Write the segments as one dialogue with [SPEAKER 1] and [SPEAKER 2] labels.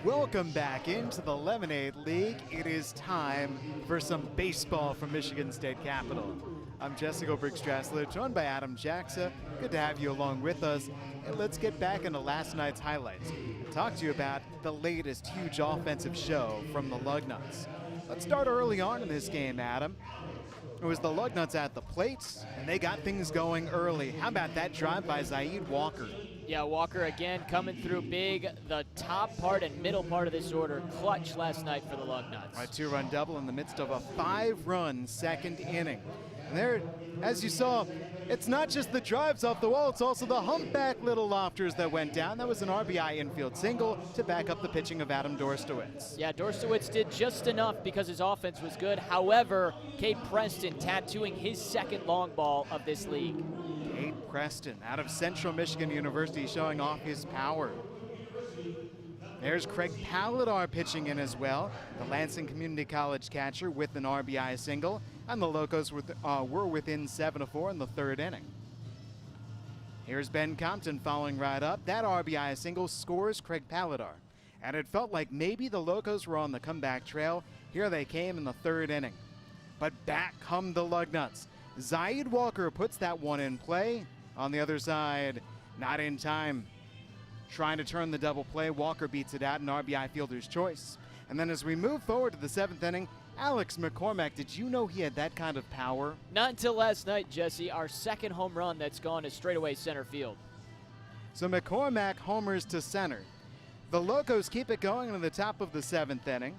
[SPEAKER 1] Welcome back into the Lemonade League. It is time for some baseball from Michigan State Capitol. I'm Jesse Goldberg-Strassler, joined by Adam Jacksa. Good to have you along with us. And let's get back into last night's highlights and talk to you about the latest huge offensive show from the Lugnuts. Let's start early on in this game, Adam. It was the Lugnuts at the plate, and they got things going early. How about that drive by Zaid Walker?
[SPEAKER 2] Yeah, Walker again coming through big. The top part and middle part of this order clutch last night for the Lugnuts.
[SPEAKER 1] A two-run double in the midst of a five-run second inning. And there, as you saw, it's not just the drives off the wall, it's also the humpback little lofters that went down. That was an RBI infield single to back up the pitching of Adam Dorstowitz.
[SPEAKER 2] Yeah, Dorstowitz did just enough because his offense was good. However, Cade Preston tattooing his second long ball of this league.
[SPEAKER 1] Cade Preston out of Central Michigan University showing off his power. There's Craig Paladar pitching in as well, the Lansing Community College catcher with an RBI single, and the Locos were within 7-4 in the third inning. Here's Ben Compton following right up. That RBI single scores Craig Paladar, and it felt like maybe the Locos were on the comeback trail. Here they came in the third inning, but back come the Lugnuts. Zaid Walker puts that one in play. On the other side, not in time. Trying to turn the double play, Walker beats it out, an RBI fielder's choice. And then as we move forward to the seventh inning, Alex McCormack, did you know he had that kind of power?
[SPEAKER 2] Not until last night, Jesse, our second home run that's gone to straightaway center field.
[SPEAKER 1] So McCormack homers to center. The Locos keep it going into the top of the seventh inning.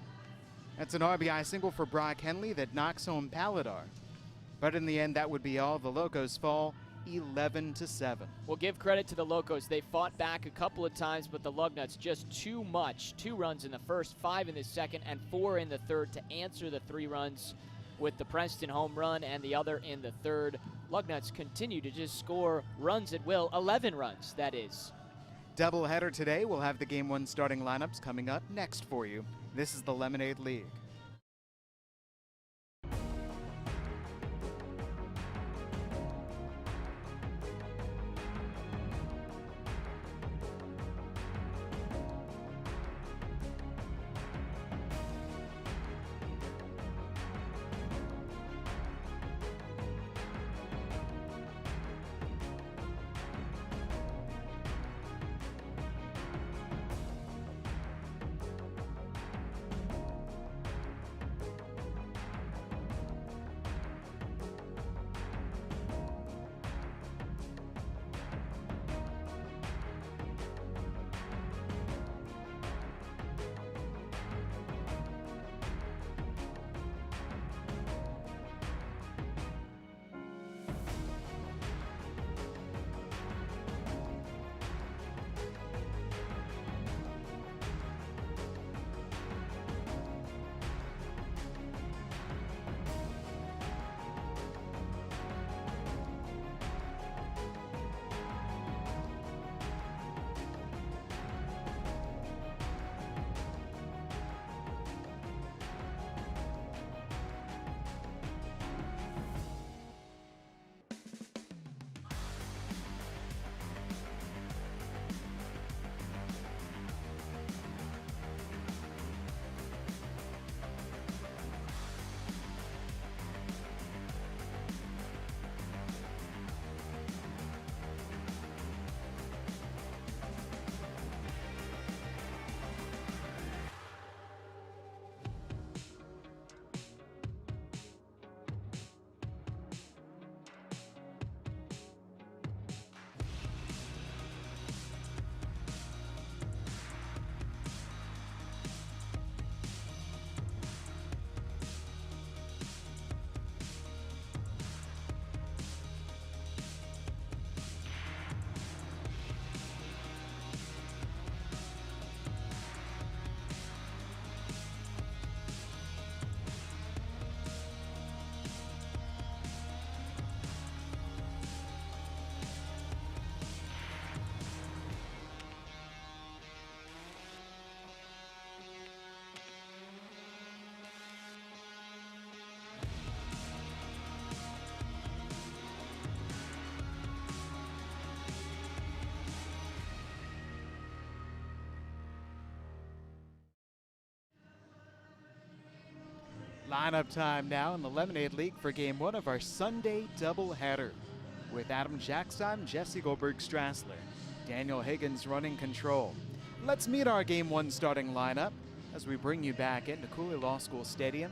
[SPEAKER 1] That's an RBI single for Brock Henley that knocks home Paladar. But in the end, that would be all. The Locos fall 11-7.
[SPEAKER 2] We'll give credit to the Locos. They fought back a couple of times, but the Lugnuts just too much. 2 runs in the first, 5 in the second, and 4 in the third to answer the 3 runs with the Preston home run and the other in the third. Lugnuts continue to just score runs at will, 11 runs, that is.
[SPEAKER 1] Doubleheader today. We'll have the Game 1 starting lineups coming up next for you. This is the Lemonade League. Lineup time now in the Lemonade League for Game 1 of our Sunday doubleheader with Adam Jackson, Jesse Goldberg-Strassler, Daniel Higgins running control. Let's meet our Game 1 starting lineup as we bring you back into Cooley Law School Stadium.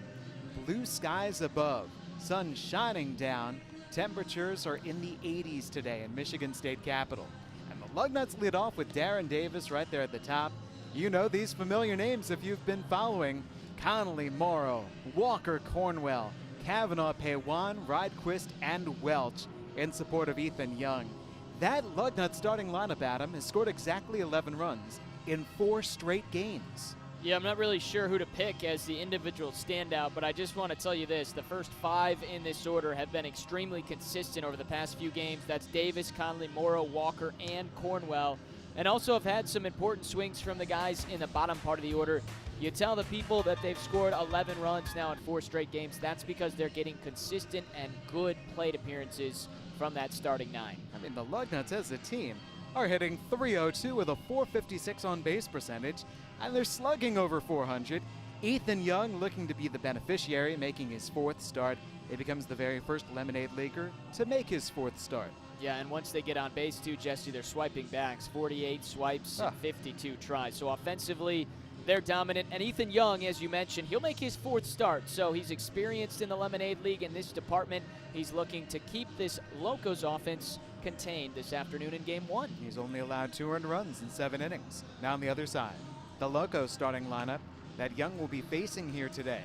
[SPEAKER 1] Blue skies above, sun shining down. Temperatures are in the 80s today in Michigan State Capitol. And the Lugnuts lead off with Darren Davis right there at the top. You know these familiar names if you've been following. Connolly, Morrow, Walker, Cornwell, Kavanaugh, Paywan, Rydquist, and Welch in support of Ethan Young. That Lugnut starting lineup, Adam, has scored exactly 11 runs in 4 straight games.
[SPEAKER 2] Yeah, I'm not really sure who to pick as the individual standout, but I just want to tell you this. The first 5 in this order have been extremely consistent over the past few games. That's Davis, Connolly, Morrow, Walker, and Cornwell. And also have had some important swings from the guys in the bottom part of the order. You tell the people that they've scored 11 runs now in 4 straight games. That's because they're getting consistent and good plate appearances from that starting 9.
[SPEAKER 1] I mean, the Lugnuts as a team are hitting .302 with a .456 on base percentage, and they're slugging over .400. Ethan Young looking to be the beneficiary, making his 4th start. He becomes the very first Lemonade Leaguer to make his 4th start.
[SPEAKER 2] Yeah, and once they get on base too, Jesse, they're swiping backs, 48 swipes and 52 tries. So offensively, they're dominant. And Ethan Young, as you mentioned, he'll make his 4th start. So he's experienced in the Lemonade League in this department. He's looking to keep this Locos offense contained this afternoon in Game 1.
[SPEAKER 1] He's only allowed 2 earned runs in 7 innings. Now on the other side, the Locos starting lineup that Young will be facing here today.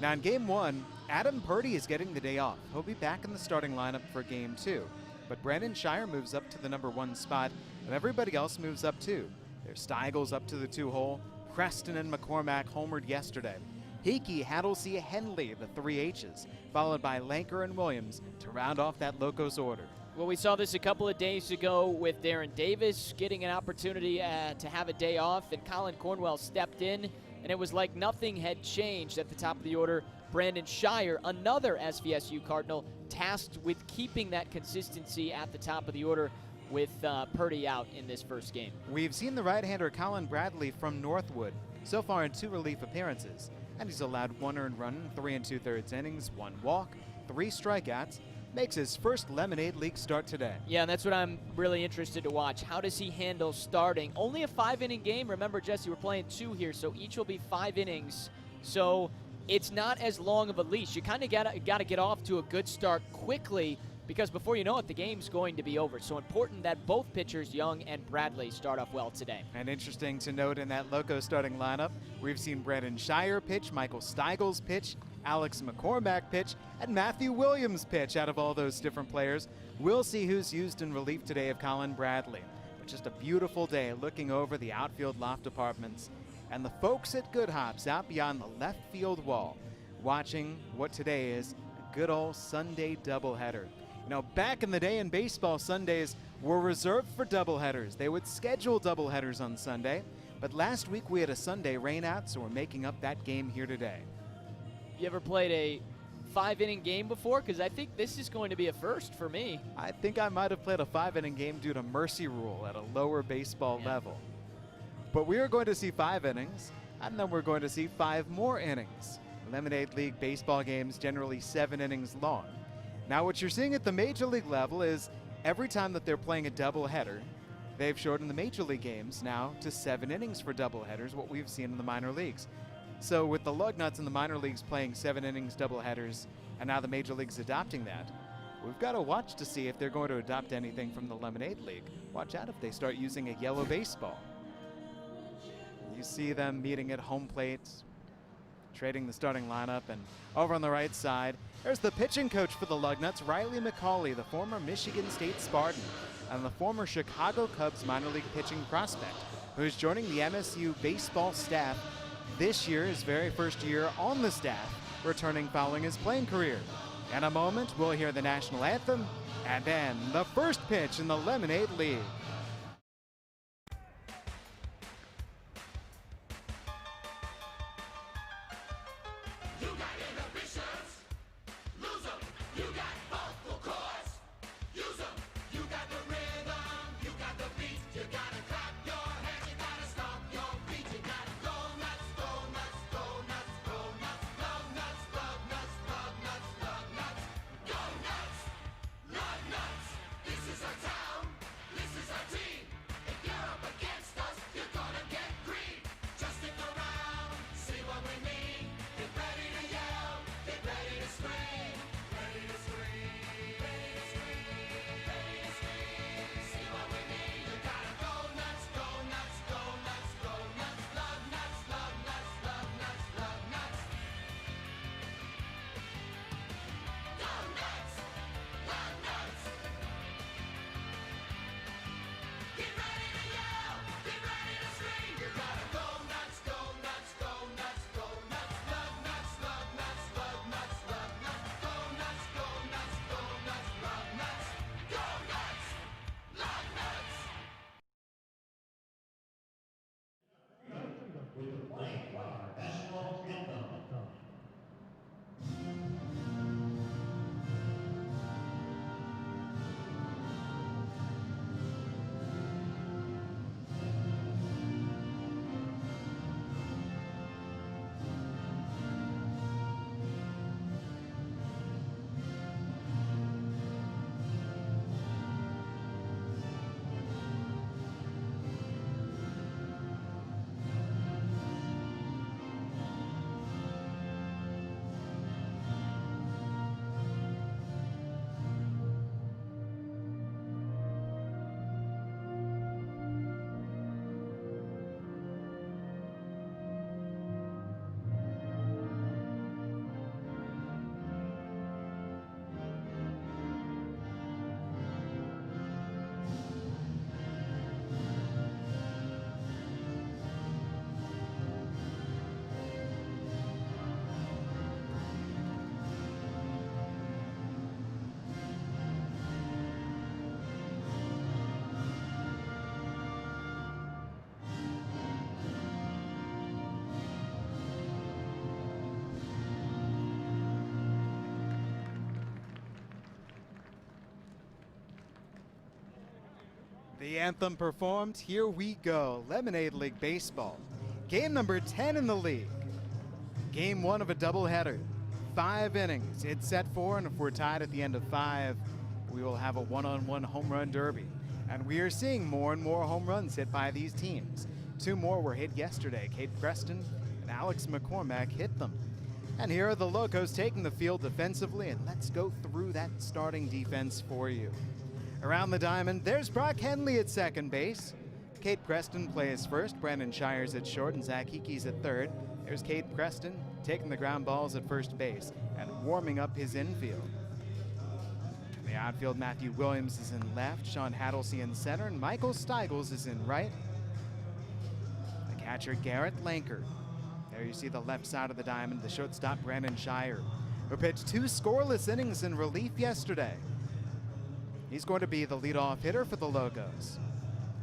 [SPEAKER 1] Now in Game 1, Adam Purdy is getting the day off. He'll be back in the starting lineup for Game 2. But Brandon Shire moves up to the number 1 spot, and everybody else moves up too. There's Steigels up to the 2-hole. Preston and McCormack homered yesterday. Hickey, Haddlesey, Henley, the 3 H's, followed by Lanker and Williams to round off that Locos order.
[SPEAKER 2] Well, we saw this a couple of days ago with Darren Davis getting an opportunity to have a day off, and Colin Cornwell stepped in, and it was like nothing had changed at the top of the order. Brandon Shire, another SVSU Cardinal, tasked with keeping that consistency at the top of the order with Purdy out in this first game.
[SPEAKER 1] We've seen the right-hander Colin Bradley from Northwood so far in 2 relief appearances, and he's allowed 1 earned run in 3 2/3 innings, 1 walk, 3 strikeouts. Makes his first Lemonade League start today.
[SPEAKER 2] Yeah, and that's what I'm really interested to watch. How does he handle starting? Only a 5-inning game. Remember, Jesse, we're playing 2 here, so each will be 5 innings. So it's not as long of a leash. You kind of got to get off to a good start quickly, because before you know it, the game's going to be over. So important that both pitchers, Young and Bradley, start off well today.
[SPEAKER 1] And interesting to note in that Loco starting lineup, we've seen Brandon Shire pitch, Michael Steigels pitch, Alex McCormack pitch, and Matthew Williams pitch out of all those different players. We'll see who's used in relief today of Colin Bradley. But just a beautiful day looking over the outfield loft apartments and the folks at Good Hops out beyond the left field wall, watching what today is a good old Sunday doubleheader. You know, back in the day in baseball, Sundays were reserved for doubleheaders. They would schedule doubleheaders on Sunday, but last week we had a Sunday rainout, so we're making up that game here today.
[SPEAKER 2] You ever played a 5-inning game before? Because I think this is going to be a first for me.
[SPEAKER 1] I think I might have played a 5-inning game due to mercy rule at a lower baseball level. But we are going to see 5 innings, and then we're going to see 5 more innings. Lemonade League baseball games generally 7 innings long. Now what you're seeing at the Major League level is every time that they're playing a doubleheader, they've shortened the Major League games now to 7 innings for doubleheaders, what we've seen in the minor leagues. So with the Lugnuts in the minor leagues playing 7 innings doubleheaders, and now the Major League's adopting that, we've got to watch to see if they're going to adopt anything from the Lemonade League. Watch out if they start using a yellow baseball. You see them meeting at home plate, trading the starting lineup, and over on the right side, there's the pitching coach for the Lugnuts, Riley McCauley, the former Michigan State Spartan and the former Chicago Cubs minor league pitching prospect, who's joining the MSU baseball staff this year, his very first year on the staff, returning following his playing career. In a moment, we'll hear the national anthem, and then the first pitch in the Lemonade League. The anthem performed, here we go. Lemonade League Baseball. Game number 10 in the league. Game 1 of a doubleheader. 5 innings. It's set 4, and if we're tied at the end of 5, we will have a one-on-one home run derby. And we are seeing more and more home runs hit by these teams. 2 more were hit yesterday. Cade Preston and Alex McCormack hit them. And here are the Locos taking the field defensively, and let's go through that starting defense for you. Around the diamond, there's Brock Henley at second base. Cade Preston plays first, Brandon Shires at short, and Zach Hickey's at third. There's Cade Preston taking the ground balls at first base and warming up his infield. In the outfield, Matthew Williams is in left, Sean Haddelsey in center, and Michael Steigels is in right. The catcher, Garrett Lanker. There you see the left side of the diamond, the shortstop, Brandon Shire, who pitched 2 scoreless innings in relief yesterday. He's going to be the leadoff hitter for the Locos.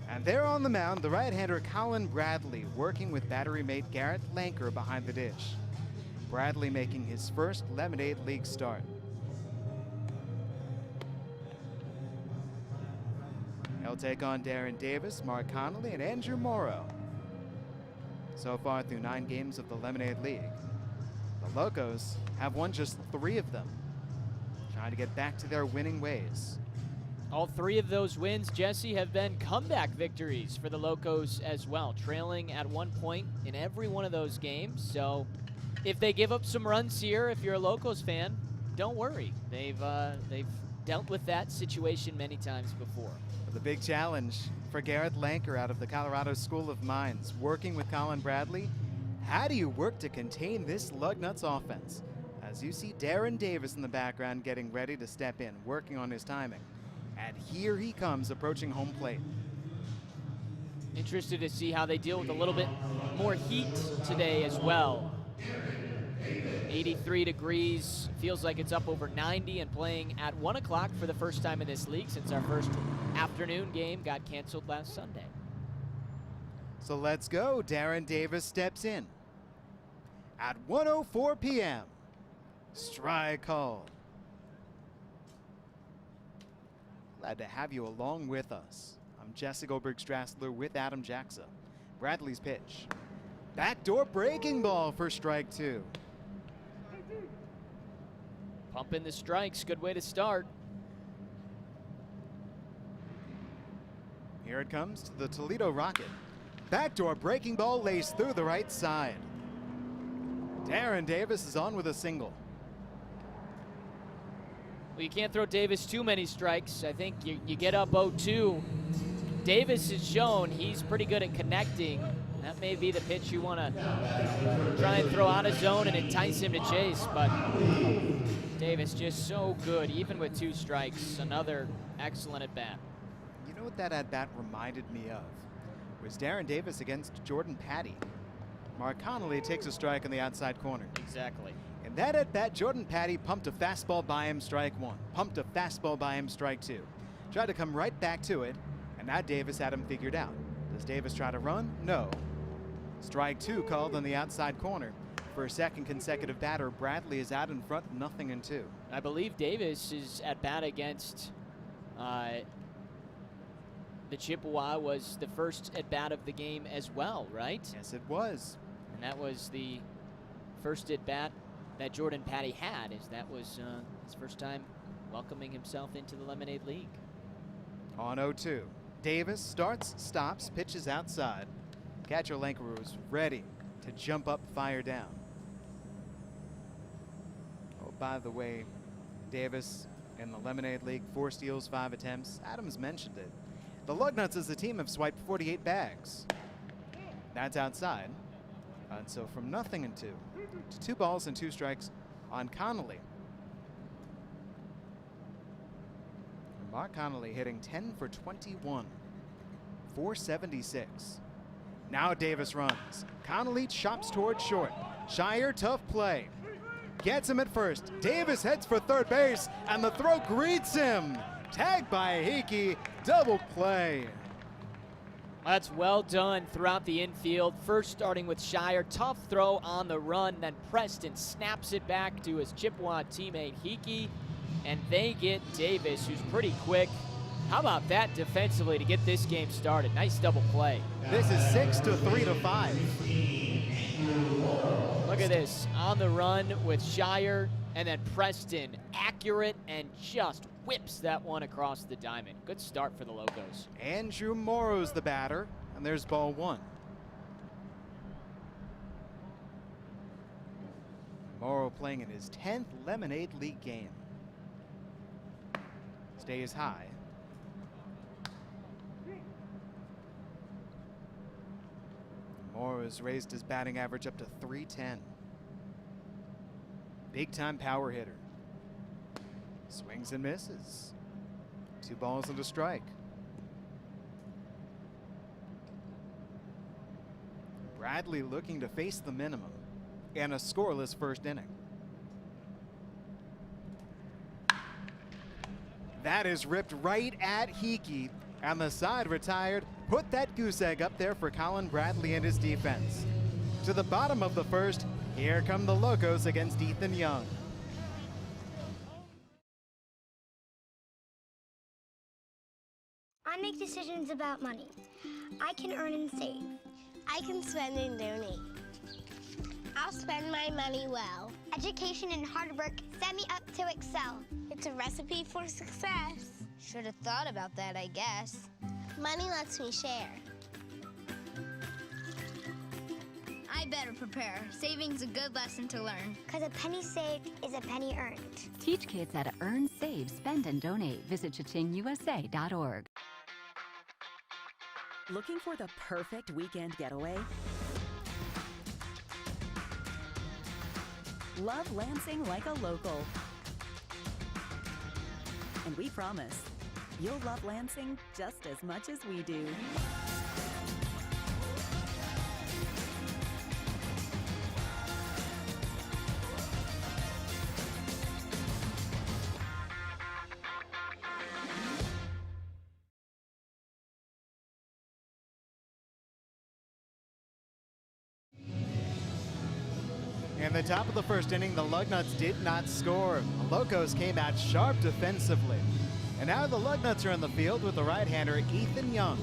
[SPEAKER 1] And there on the mound, the right-hander Colin Bradley working with battery mate Garrett Lanker behind the dish. Bradley making his first Lemonade League start. He'll take on Darren Davis, Mark Connolly, and Andrew Morrow. So far through 9 games of the Lemonade League, the Locos have won just 3 of them, trying to get back to their winning ways.
[SPEAKER 2] All 3 of those wins, Jesse, have been comeback victories for the Locos as well, trailing at one point in every one of those games. So if they give up some runs here, if you're a Locos fan, don't worry. They've dealt with that situation many times before.
[SPEAKER 1] The big challenge for Garrett Lanker out of the Colorado School of Mines, working with Colin Bradley. How do you work to contain this Lugnuts offense? As you see Darren Davis in the background getting ready to step in, working on his timing. And here he comes approaching home plate.
[SPEAKER 2] Interested to see how they deal with a little bit more heat today as well. 83 degrees, feels like it's up over 90, and playing at 1 o'clock for the first time in this league since our first afternoon game got canceled last Sunday.
[SPEAKER 1] So let's go. Darren Davis steps in. At 1:04 p.m., strike call. Glad to have you along with us. I'm Jesse Goldberg-Strassler with Adam Jackson. Bradley's pitch. Backdoor breaking ball for strike 2.
[SPEAKER 2] Pumping the strikes, good way to start.
[SPEAKER 1] Here it comes to the Toledo Rocket. Backdoor breaking ball lays through the right side. Darren Davis is on with a single.
[SPEAKER 2] Well, you can't throw Davis too many strikes. I think you get up 0-2. Davis has shown he's pretty good at connecting. That may be the pitch you want to try and throw out of zone and entice him to chase, but Davis just so good, even with 2 strikes. Another excellent at bat.
[SPEAKER 1] You know what that at bat reminded me of? Was Darren Davis against Jordan Patty. Mark Connolly takes a strike on the outside corner.
[SPEAKER 2] Exactly.
[SPEAKER 1] In that at bat, Jordan Patty pumped a fastball by him, strike 1. Pumped a fastball by him, strike 2. Tried to come right back to it, and now Davis had him figured out. Does Davis try to run? No. Strike 2 called on the outside corner. For a second consecutive batter, Bradley is out in front, 0-2.
[SPEAKER 2] I believe Davis is at bat against the Chippewa was the first at bat of the game as well, right?
[SPEAKER 1] Yes, it was.
[SPEAKER 2] And that was the first at bat that Jordan Patty had, as that was his first time welcoming himself into the Lemonade League.
[SPEAKER 1] On 0-2. Davis starts, stops, pitches outside. Catcher Lanker was ready to jump up, fire down. Oh, by the way, Davis in the Lemonade League, 4 steals, 5 attempts. Adams mentioned it. The Lugnuts as a team have swiped 48 bags. That's outside. And so from 0-2 to 2 balls and 2 strikes on Connolly. Mark Connolly hitting 10 for 21, 476. Now Davis runs. Connolly chops toward short. Shire, tough play. Gets him at first. Davis heads for third base, and the throw greets him. Tagged by Hickey, double play.
[SPEAKER 2] That's well done throughout the infield. First starting with Shire, tough throw on the run, then Preston snaps it back to his Chippewa teammate Hickey, and they get Davis, who's pretty quick, How about that defensively to get this game started? Nice double play.
[SPEAKER 1] This is 6 to 3 to 5.
[SPEAKER 2] Look at this, on the run with Shire, and then Preston, accurate and just whips that one across the diamond. Good start for the Locos.
[SPEAKER 1] Andrew Morrow's the batter, and there's ball 1. Morrow playing in his 10th Lemonade League game. Stays high. Morrow has raised his batting average up to .310. Big time power hitter. Swings and misses. 2 balls and a strike. Bradley looking to face the minimum and a scoreless first inning. That is ripped right at Hickey, and the side retired. Put that goose egg up there for Colin Bradley and his defense. To the bottom of the first, here come the Locos against Ethan Young.
[SPEAKER 3] I make decisions about money. I can earn and save.
[SPEAKER 4] I can spend and donate. I'll spend my money well.
[SPEAKER 3] Education and hard work set me up to excel.
[SPEAKER 4] It's a recipe for success.
[SPEAKER 5] Should have thought about that, I guess.
[SPEAKER 4] Money lets me share.
[SPEAKER 5] I better prepare. Saving's a good lesson to learn.
[SPEAKER 3] Because a penny saved is a penny earned.
[SPEAKER 6] Teach kids how to earn, save, spend, and donate. Visit chachingusa.org.
[SPEAKER 7] Looking for the perfect weekend getaway? Love Lansing like a local. And we promise, you'll love Lansing just as much as we do.
[SPEAKER 1] In the top of the first inning, the Lugnuts did not score. The Locos came out sharp defensively. And now the Lugnuts are in the field with the right-hander Ethan Young.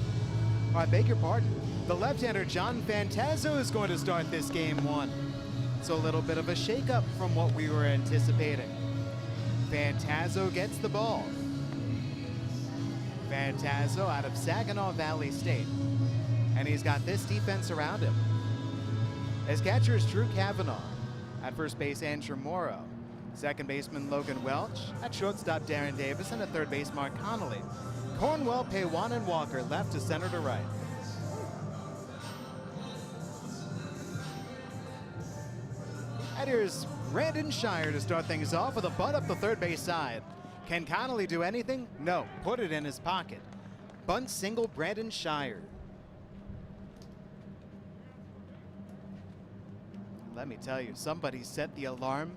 [SPEAKER 1] I beg your pardon. The left-hander John Fantazzo is going to start this game 1. So a little bit of a shakeup from what we were anticipating. Fantazzo gets the ball. Fantazzo out of Saginaw Valley State. And he's got this defense around him. His catcher is Drew Kavanaugh. At first base, Andrew Morrow. Second baseman, Logan Welch. At shortstop, Darren Davis. And at third base, Mark Connolly. Cornwell, Paywan, and Walker left to center to right. And here's Brandon Shire to start things off with a bunt up the third base side. Can Connolly do anything? No, put it in his pocket. Bunt single, Brandon Shire. Let me tell you, somebody set the alarm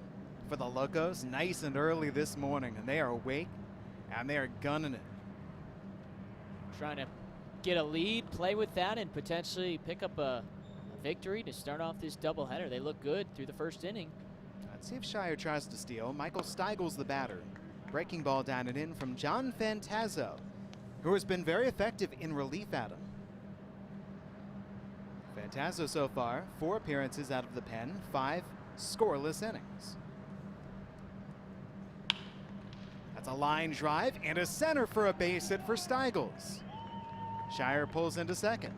[SPEAKER 1] for the Locos nice and early this morning, and they are awake and they are gunning it.
[SPEAKER 2] Trying to get a lead, play with that, and potentially pick up a victory to start off this doubleheader. They look good through the first inning.
[SPEAKER 1] Let's see if Shire tries to steal. Michael Steigel's the batter. Breaking ball down and in from John Fantazzo, who has been very effective in relief at him. Fantazzo so far, 4 appearances out of the pen, 5 scoreless innings. That's a line drive and a center for a base hit for Steigels. Shire pulls into second.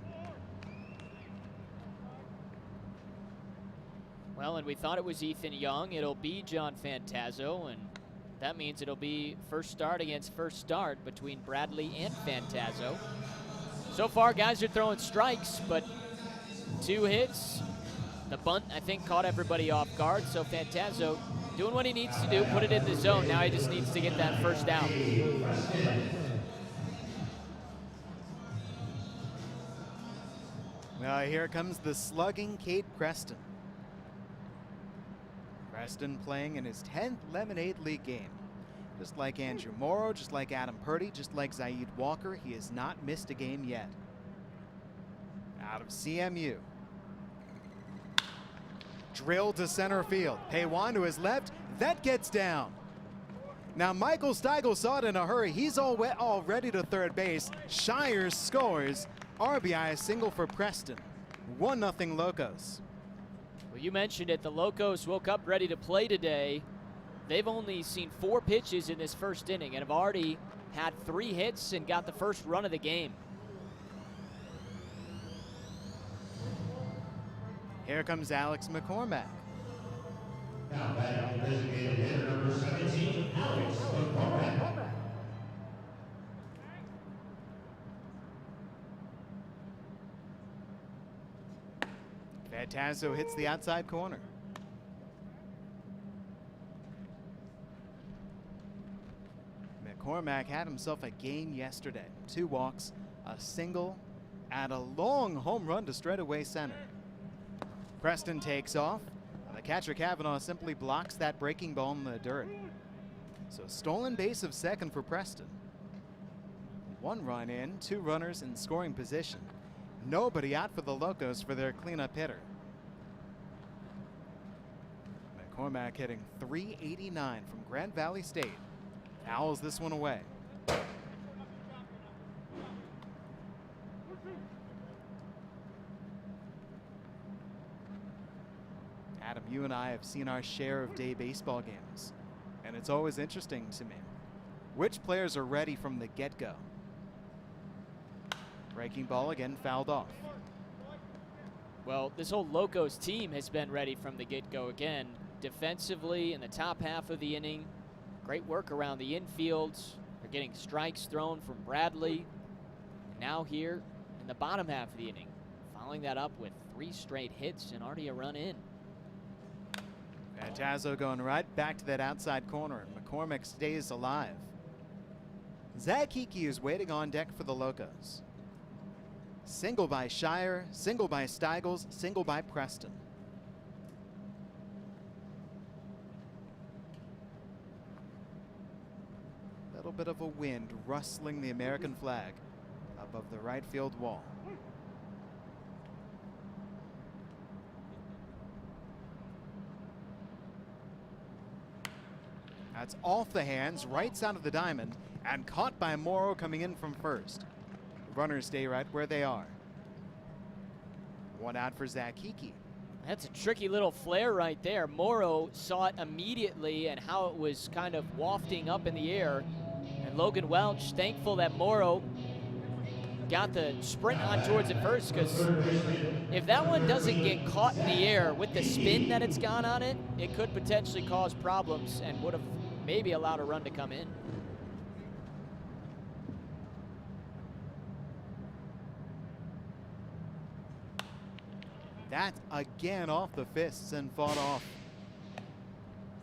[SPEAKER 2] Well, and we thought it was Ethan Young. It'll be John Fantazzo, and that means it'll be first start against first start between Bradley and Fantazzo. So far, guys are throwing strikes, but 2 hits. The bunt, I think, caught everybody off guard, so Fantazzo doing what he needs to do, put it in the zone. Now he just needs to get that first out.
[SPEAKER 1] Now here comes the slugging Cade Preston. Preston playing in his 10th Lemonade League game. Just like Andrew Morrow, just like Adam Purdy, just like Zaid Walker, he has not missed a game yet. Out of CMU. Drilled to center field. Paywan to his left. That gets down. Now Michael Steigel saw it in a hurry. He's already to third base. Shire scores. RBI single for Preston. 1-0 Locos.
[SPEAKER 2] Well, you mentioned it. The Locos woke up ready to play today. They've only seen 4 pitches in this first inning and have already had 3 hits and got the first run of the game.
[SPEAKER 1] Here comes Alex McCormack.
[SPEAKER 8] Now batting designated hitter number 17, Alex McCormack.
[SPEAKER 1] Fantazo hits the outside corner. McCormack had himself a game yesterday. 2 walks, a single, and a long home run to straightaway center. Preston takes off. The catcher Kavanaugh simply blocks that breaking ball in the dirt. So stolen base of second for Preston. 1 run in, 2 runners in scoring position. Nobody out for the Locos for their cleanup hitter. McCormack hitting .389 from Grand Valley State. Fouls this one away. Adam, you and I have seen our share of day baseball games, and it's always interesting to me. Which players are ready from the get-go? Breaking ball again fouled off.
[SPEAKER 2] Well, this whole Locos team has been ready from the get-go again. Defensively in the top half of the inning, great work around the infield. They're getting strikes thrown from Bradley. And now here in the bottom half of the inning, following that up with 3 straight hits and already a run in.
[SPEAKER 1] Fantazo going right back to that outside corner, and McCormack stays alive. Zach Hickey is waiting on deck for the Locos. Single by Shire, single by Steigels, single by Preston. Little bit of a wind rustling the American flag above the right field wall. That's off the hands, right side of the diamond, and caught by Morrow coming in from first. Runners stay right where they are. 1 out for Zach Hickey.
[SPEAKER 2] That's a tricky little flare right there. Morrow saw it immediately and how it was kind of wafting up in the air. And Logan Welch, thankful that Morrow got the sprint on towards it first, because if that one doesn't get caught in the air with the spin that it's gone on it, it could potentially cause problems and would have maybe allowed a run to come in.
[SPEAKER 1] That again off the fists and fought off.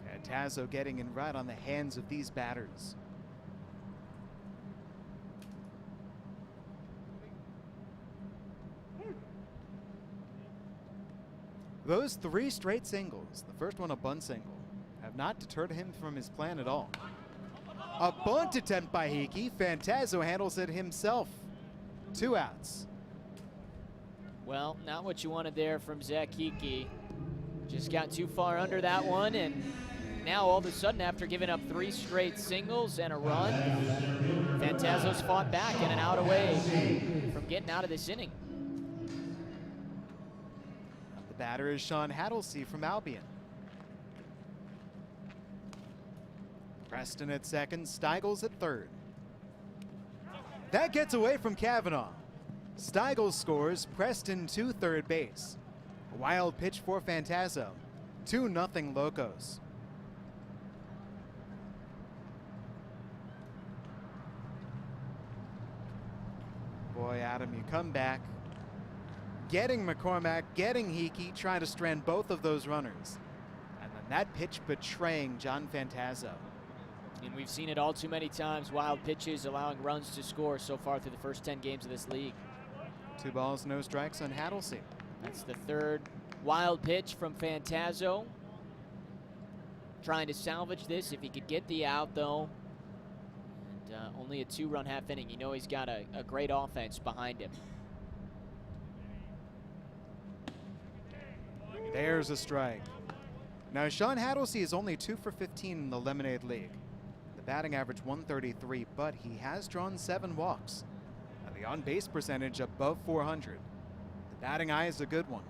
[SPEAKER 1] Fantazo getting in right on the hands of these batters. Those 3 straight singles, the first one a bunt single, have not deterred him from his plan at all. A bunt attempt by Hickey. Fantazo handles it himself. 2 outs.
[SPEAKER 2] Well, not what you wanted there from Zach Hickey. Just got too far under that one, and now all of a sudden, after giving up 3 straight singles and a run, Fantazo's fought back and an out away from getting out of this inning.
[SPEAKER 1] The batter is Sean Hattlesey from Albion. Preston at second, Steigels at third. That gets away from Kavanaugh. Steigels scores, Preston to third base. A wild pitch for Fantazo. 2-0 Locos. Boy, Adam, you come back, getting McCormack, getting Hickey, trying to strand both of those runners. And then that pitch betraying John Fantazo.
[SPEAKER 2] And we've seen it all too many times, wild pitches allowing runs to score so far through the first 10 games of this league.
[SPEAKER 1] 2 balls, no strikes on Hattlesey.
[SPEAKER 2] That's the 3rd wild pitch from Fantazo. Trying to salvage this if he could get the out, though. And only a 2-run half inning. You know he's got a great offense behind him.
[SPEAKER 1] There's a strike. Now, Sean Hattlesey is only 2 for 15 in the Lemonade League. The batting average 133, but he has drawn 7 walks. And the on-base percentage above 400. The batting eye is a good one.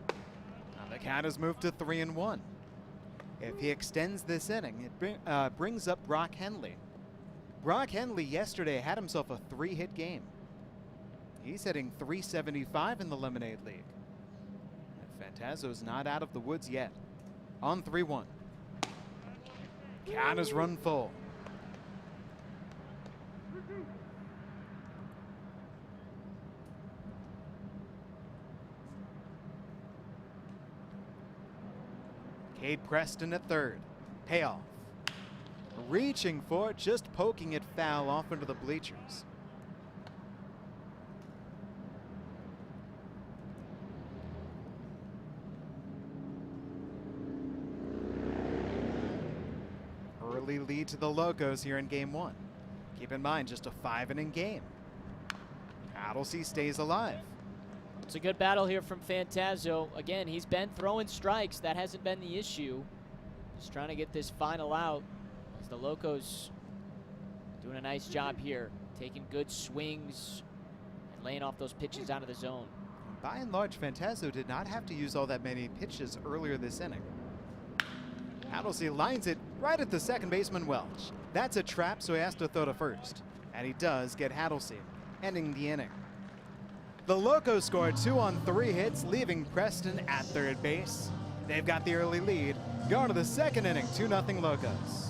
[SPEAKER 1] Now the Cat has moved to 3-1. If he extends this inning, it brings up Brock Henley. Brock Henley yesterday had himself a 3-hit game. He's hitting .375 in the Lemonade League. And Phantazo's not out of the woods yet. On 3-1. Cat has run full. Cade Preston at third. Payoff. Reaching for it, just poking it foul off into the bleachers. Early lead to the Locos here in game 1. Keep in mind, just a 5-inning game. Adelcy stays alive.
[SPEAKER 2] It's a good battle here from Phantazo. Again, he's been throwing strikes. That hasn't been the issue. Just trying to get this final out as the Locos doing a nice job here, taking good swings and laying off those pitches out of the zone.
[SPEAKER 1] By and large, Phantazo did not have to use all that many pitches earlier this inning. Adelcy lines it right at the second baseman Welch. That's a trap, so he has to throw to first. And he does get Adelcy, ending the inning. The Locos scored 2 on 3 hits, leaving Preston at third base. They've got the early lead. Going to the second inning, 2-0 Locos.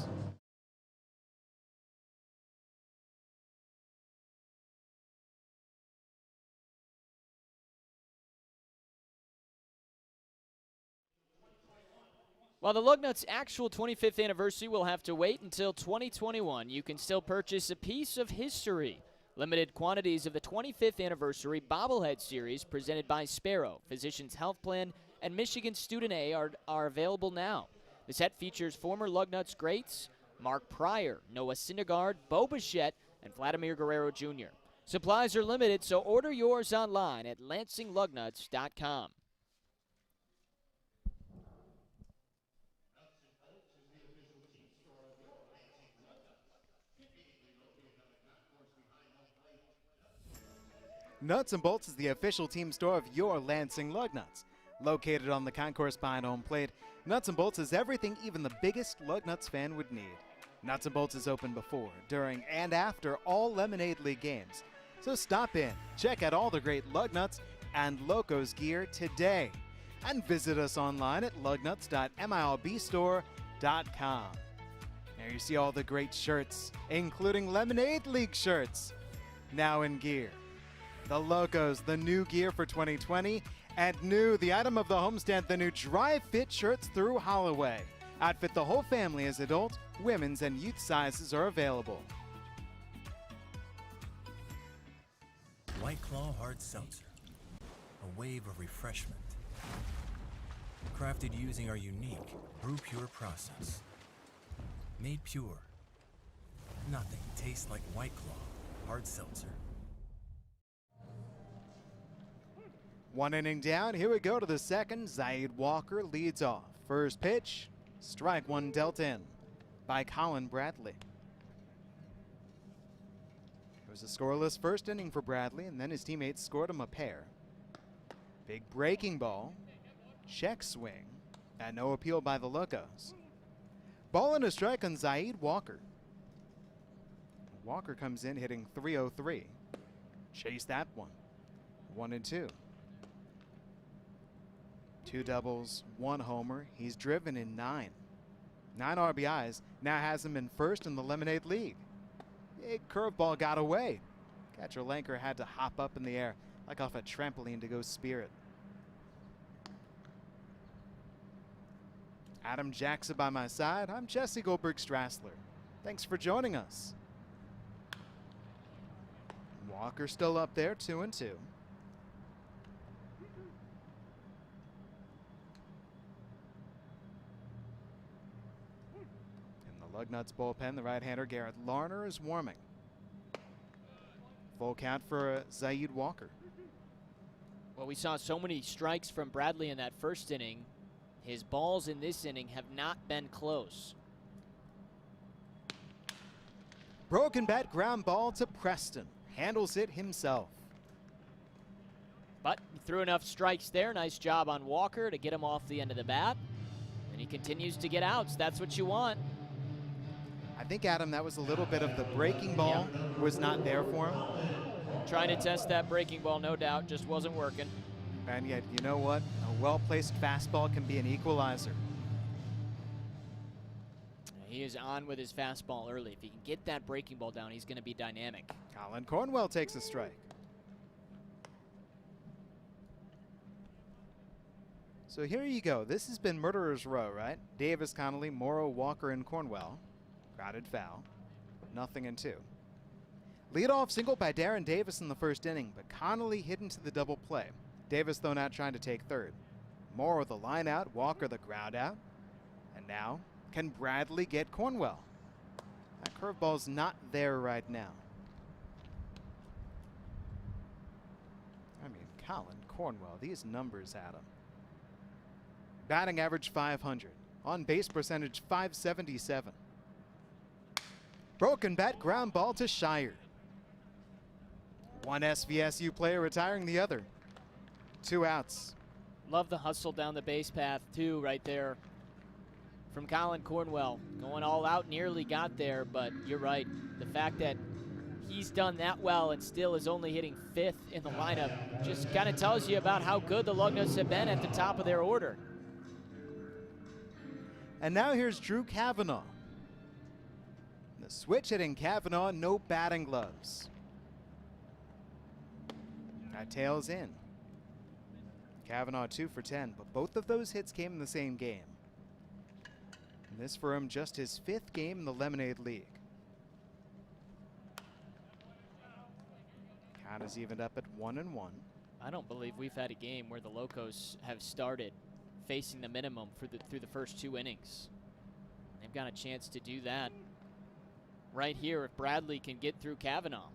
[SPEAKER 2] While the Lugnuts' actual 25th anniversary will have to wait until 2021, you can still purchase a piece of history. Limited quantities of the 25th anniversary bobblehead series presented by Sparrow, Physicians Health Plan, and Michigan Student A are available now. The set features former Lugnuts greats Mark Pryor, Noah Syndergaard, Bo Bichette, and Vladimir Guerrero Jr. Supplies are limited, so order yours online at LansingLugnuts.com.
[SPEAKER 1] Nuts and Bolts is the official team store of your Lansing Lugnuts. Located on the concourse behind home plate, Nuts and Bolts is everything even the biggest Lugnuts fan would need. Nuts and Bolts is open before, during, and after all Lemonade League games. So stop in, check out all the great Lugnuts and Locos gear today, and visit us online at lugnuts.milbstore.com. There you see all the great shirts, including Lemonade League shirts, now in gear. The Locos, the new gear for 2020, and new, the item of the homestand, the new Dry Fit shirts through Holloway. Outfit the whole family as adult, women's, and youth sizes are available.
[SPEAKER 9] White Claw Hard Seltzer, a wave of refreshment. Crafted using our unique Brew Pure process. Made pure. Nothing tastes like White Claw Hard Seltzer.
[SPEAKER 1] 1 inning down, here we go to the second. Zaid Walker leads off. First pitch, strike 1 dealt in by Colin Bradley. It was a scoreless first inning for Bradley, and then his teammates scored him a pair. Big breaking ball, check swing, and no appeal by the Locos. Ball and a strike on Zaid Walker. Walker comes in hitting .303. Chase that one. 1-2. 2 doubles, 1 homer. He's driven in 9. 9 RBIs, now has him in first in the Lemonade League. Big curveball got away. Catcher Lanker had to hop up in the air like off a trampoline to go spear it. Adam Jackson by my side. I'm Jesse Goldberg Strassler. Thanks for joining us. Walker still up there, 2-2. Lugnuts bullpen, the right-hander Garrett Larner is warming. Full count for Zaid Walker.
[SPEAKER 2] Well, we saw so many strikes from Bradley in that first inning. His balls in this inning have not been close.
[SPEAKER 1] Broken bat ground ball to Preston. Handles it himself.
[SPEAKER 2] But he threw enough strikes there. Nice job on Walker to get him off the end of the bat. And he continues to get outs. That's what you want.
[SPEAKER 1] I think, Adam, that was a little bit of the breaking ball was not there for him.
[SPEAKER 2] Trying to test that breaking ball, no doubt, just wasn't working.
[SPEAKER 1] And yet, you know what? A well-placed fastball can be an equalizer.
[SPEAKER 2] He is on with his fastball early. If he can get that breaking ball down, he's going to be dynamic.
[SPEAKER 1] Colin Cornwell takes a strike. So here you go. This has been Murderer's Row, right? Davis, Connolly, Morrow, Walker, and Cornwell. Grounded foul. 0-2. Leadoff single by Darren Davis in the first inning, but Connolly hit into the double play. Davis thrown out trying to take third. Morrow the line out, Walker the ground out. And now, can Bradley get Cornwell? That curveball's not there right now. I mean, Colin Cornwell, these numbers, Adam. Batting average 500. On base percentage 577. Broken bat ground ball to Shire. One SVSU player retiring the other. 2 outs.
[SPEAKER 2] Love the hustle down the base path, too, right there from Colin Cornwell. Going all out, nearly got there, but you're right. The fact that he's done that well and still is only hitting 5th in the lineup just kind of tells you about how good the Lugnuts have been at the top of their order.
[SPEAKER 1] And now here's Drew Kavanaugh. The switch hitting Kavanaugh, no batting gloves. That tails in. Kavanaugh 2 for 10, but both of those hits came in the same game. And this for him, just his 5th game in the Lemonade League. Count is evened up at 1-1.
[SPEAKER 2] I don't believe we've had a game where the Locos have started facing the minimum through the first 2 innings. They've got a chance to do that right here if Bradley can get through Kavanaugh.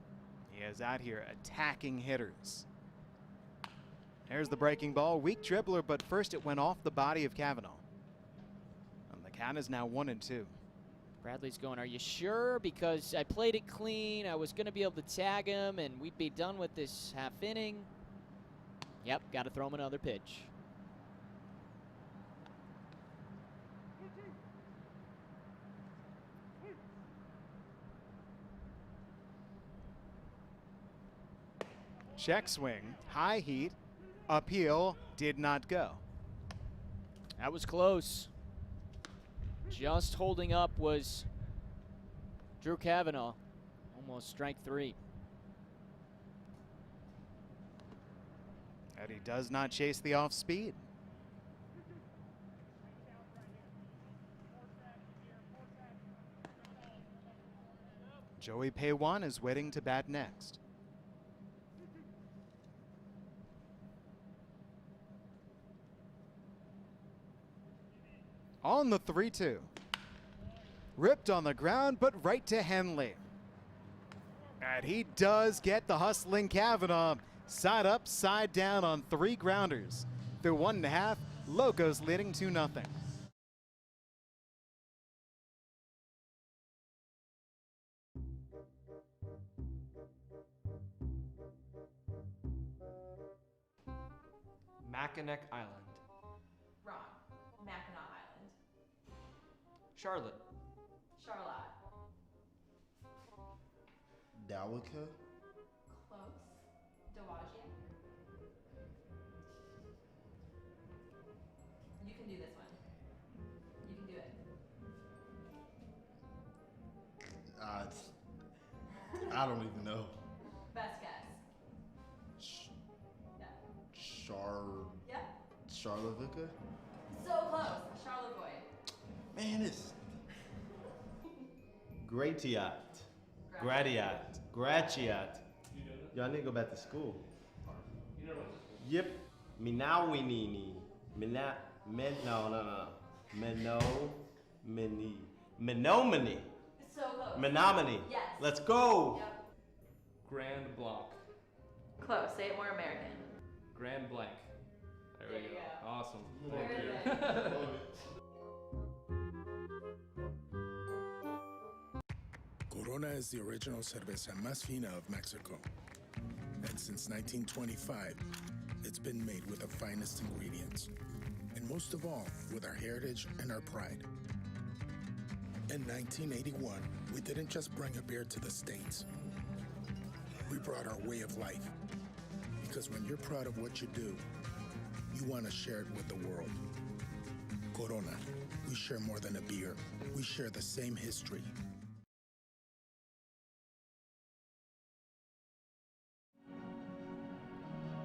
[SPEAKER 1] He is out here attacking hitters. There's the breaking ball. Weak dribbler, but first it went off the body of Kavanaugh. And the count is now 1-2.
[SPEAKER 2] Bradley's going, are you sure? Because I played it clean. I was going to be able to tag him, and we'd be done with this half inning. Yep, got to throw him another pitch.
[SPEAKER 1] Check swing, high heat, uphill, did not go.
[SPEAKER 2] That was close. Just holding up was Drew Kavanaugh. Almost strike 3.
[SPEAKER 1] And he does not chase the off speed. Joey Paywan is waiting to bat next. On the 3-2. Ripped on the ground, but right to Henley. And he does get the hustling Kavanaugh. Side up, side down on 3 grounders. Through 1.5, Locos leading 2-0.
[SPEAKER 10] Mackinac Island.
[SPEAKER 11] Wrong. Mackinac Island.
[SPEAKER 10] Charlotte.
[SPEAKER 11] Charlotte.
[SPEAKER 12] Dalica.
[SPEAKER 11] Close. Dowagiac. You can do this one. You can do it.
[SPEAKER 12] I don't even know.
[SPEAKER 11] Best guess. Yeah. Yeah.
[SPEAKER 12] Charlovica?
[SPEAKER 11] So close. Charlevoix.
[SPEAKER 12] Man, it's
[SPEAKER 13] Gratiot. Gratiot. Gratiot. Y'all need to go back to school. Yep. Minawinini. No. Menominee.
[SPEAKER 11] So close.
[SPEAKER 13] Menominee.
[SPEAKER 11] Yes.
[SPEAKER 13] Let's go.
[SPEAKER 11] Yep.
[SPEAKER 10] Grand Blanc.
[SPEAKER 11] Close. Say it more American.
[SPEAKER 10] Grand Blanc. There we
[SPEAKER 11] There you
[SPEAKER 10] go.
[SPEAKER 11] go.
[SPEAKER 10] Awesome.
[SPEAKER 11] Very
[SPEAKER 10] Thank
[SPEAKER 11] good.
[SPEAKER 10] you.
[SPEAKER 14] Corona is the original cerveza más fina of Mexico. And since 1925, it's been made with the finest ingredients. And most of all, with our heritage and our pride. In 1981, we didn't just bring a beer to the States. We brought our way of life. Because when you're proud of what you do, you want to share it with the world. Corona, we share more than a beer. We share the same history.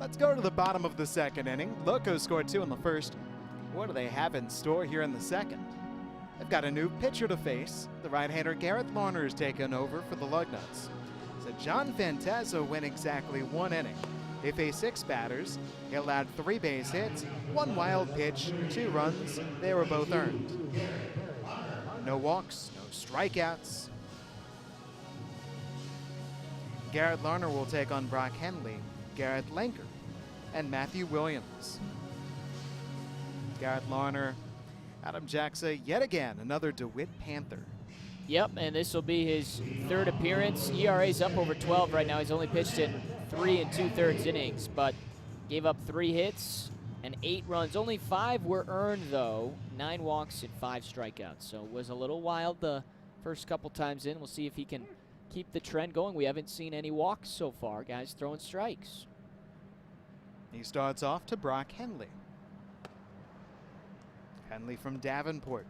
[SPEAKER 1] Let's go to the bottom of the second inning. Locos scored 2 in the first. What do they have in store here in the second? They've got a new pitcher to face. The right-hander Garrett Larner is taken over for the Lugnuts. So John Fantaso went exactly 1 inning. They faced 6 batters. He allowed 3 base hits, 1 wild pitch, 2 runs. They were both earned. No walks, no strikeouts. Garrett Larner will take on Brock Henley, Garrett Lanker, and Matthew Williams. Garrett Larner, Adam Jackson, yet again, another DeWitt Panther.
[SPEAKER 2] Yep, and this will be his 3rd appearance. ERA's up over 12 right now. He's only pitched in 3 2/3 innings, but gave up 3 hits and 8 runs. Only 5 were earned, though. 9 walks and 5 strikeouts. So it was a little wild the first couple times in. We'll see if he can keep the trend going. We haven't seen any walks so far. Guys throwing strikes.
[SPEAKER 1] He starts off to Brock Henley. Henley from Davenport.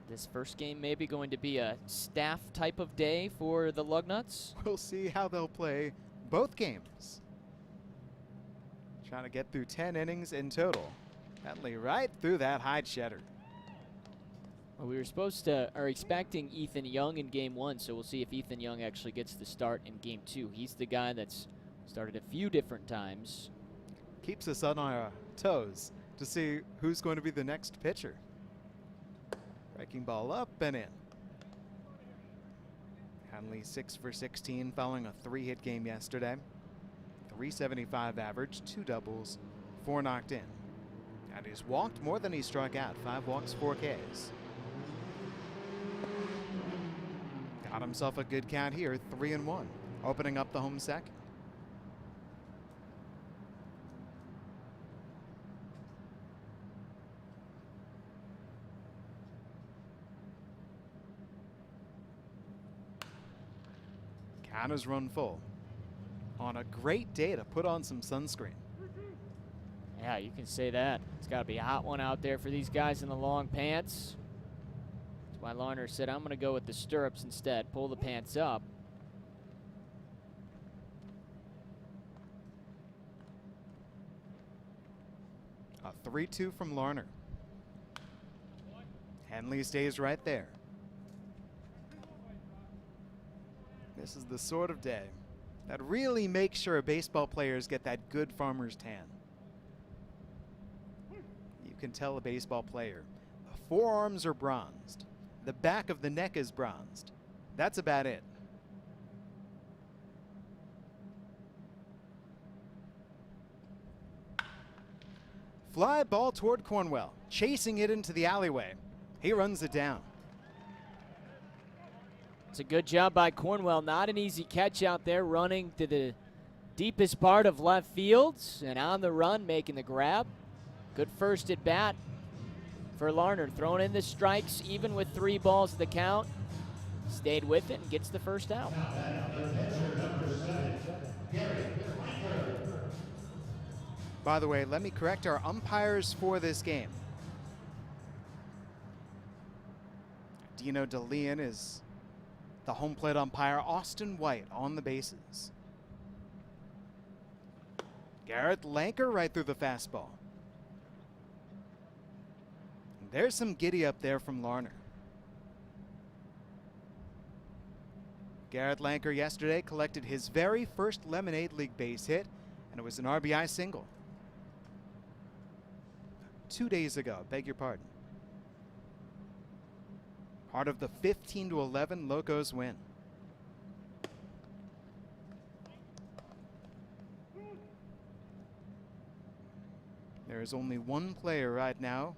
[SPEAKER 2] This first game may be going to be a staff type of day for the Lugnuts.
[SPEAKER 1] We'll see how they'll play both games. Trying to get through 10 innings in total. Henley right through that high cheddar.
[SPEAKER 2] Well, we are expecting Ethan Young in game 1, so we'll see if Ethan Young actually gets the start in game 2. He's the guy that's started a few different times.
[SPEAKER 1] Keeps us on our toes to see who's going to be the next pitcher. Breaking ball up and in. Henley 6 for 16 following a 3-hit game yesterday. 375 average, 2 doubles, 4 knocked in. And he's walked more than he struck out. 5 walks, 4 Ks. Got himself a good count here, 3-1, opening up the home second. Count is run full. On a great day to put on some sunscreen.
[SPEAKER 2] Yeah, you can say that. It's got to be a hot one out there for these guys in the long pants. That's why Larner said, I'm going to go with the stirrups instead. Pull the pants up.
[SPEAKER 1] A 3-2 from Larner. Henley stays right there. This is the sort of day that really makes sure baseball players get that good farmer's tan. You can tell a baseball player, the forearms are bronzed, the back of the neck is bronzed. That's about it. Fly ball toward Cornwell, chasing it into the alleyway. He runs it down.
[SPEAKER 2] It's a good job by Cornwell. Not an easy catch out there, running to the deepest part of left field and on the run, making the grab. Good first at bat for Larner, throwing in the strikes even with 3 balls to the count. Stayed with it and gets the first out.
[SPEAKER 1] By the way, let me correct our umpires for this game. Dino DeLeon is the home plate umpire. Austin White on the bases. Garrett Lanker right through the fastball. And there's some giddy up there from Larner. Garrett Lanker yesterday collected his very first Lemonade League base hit, and it was an RBI single. 2 days ago, beg your pardon. Part of the 15-11 Locos win. There is only one player right now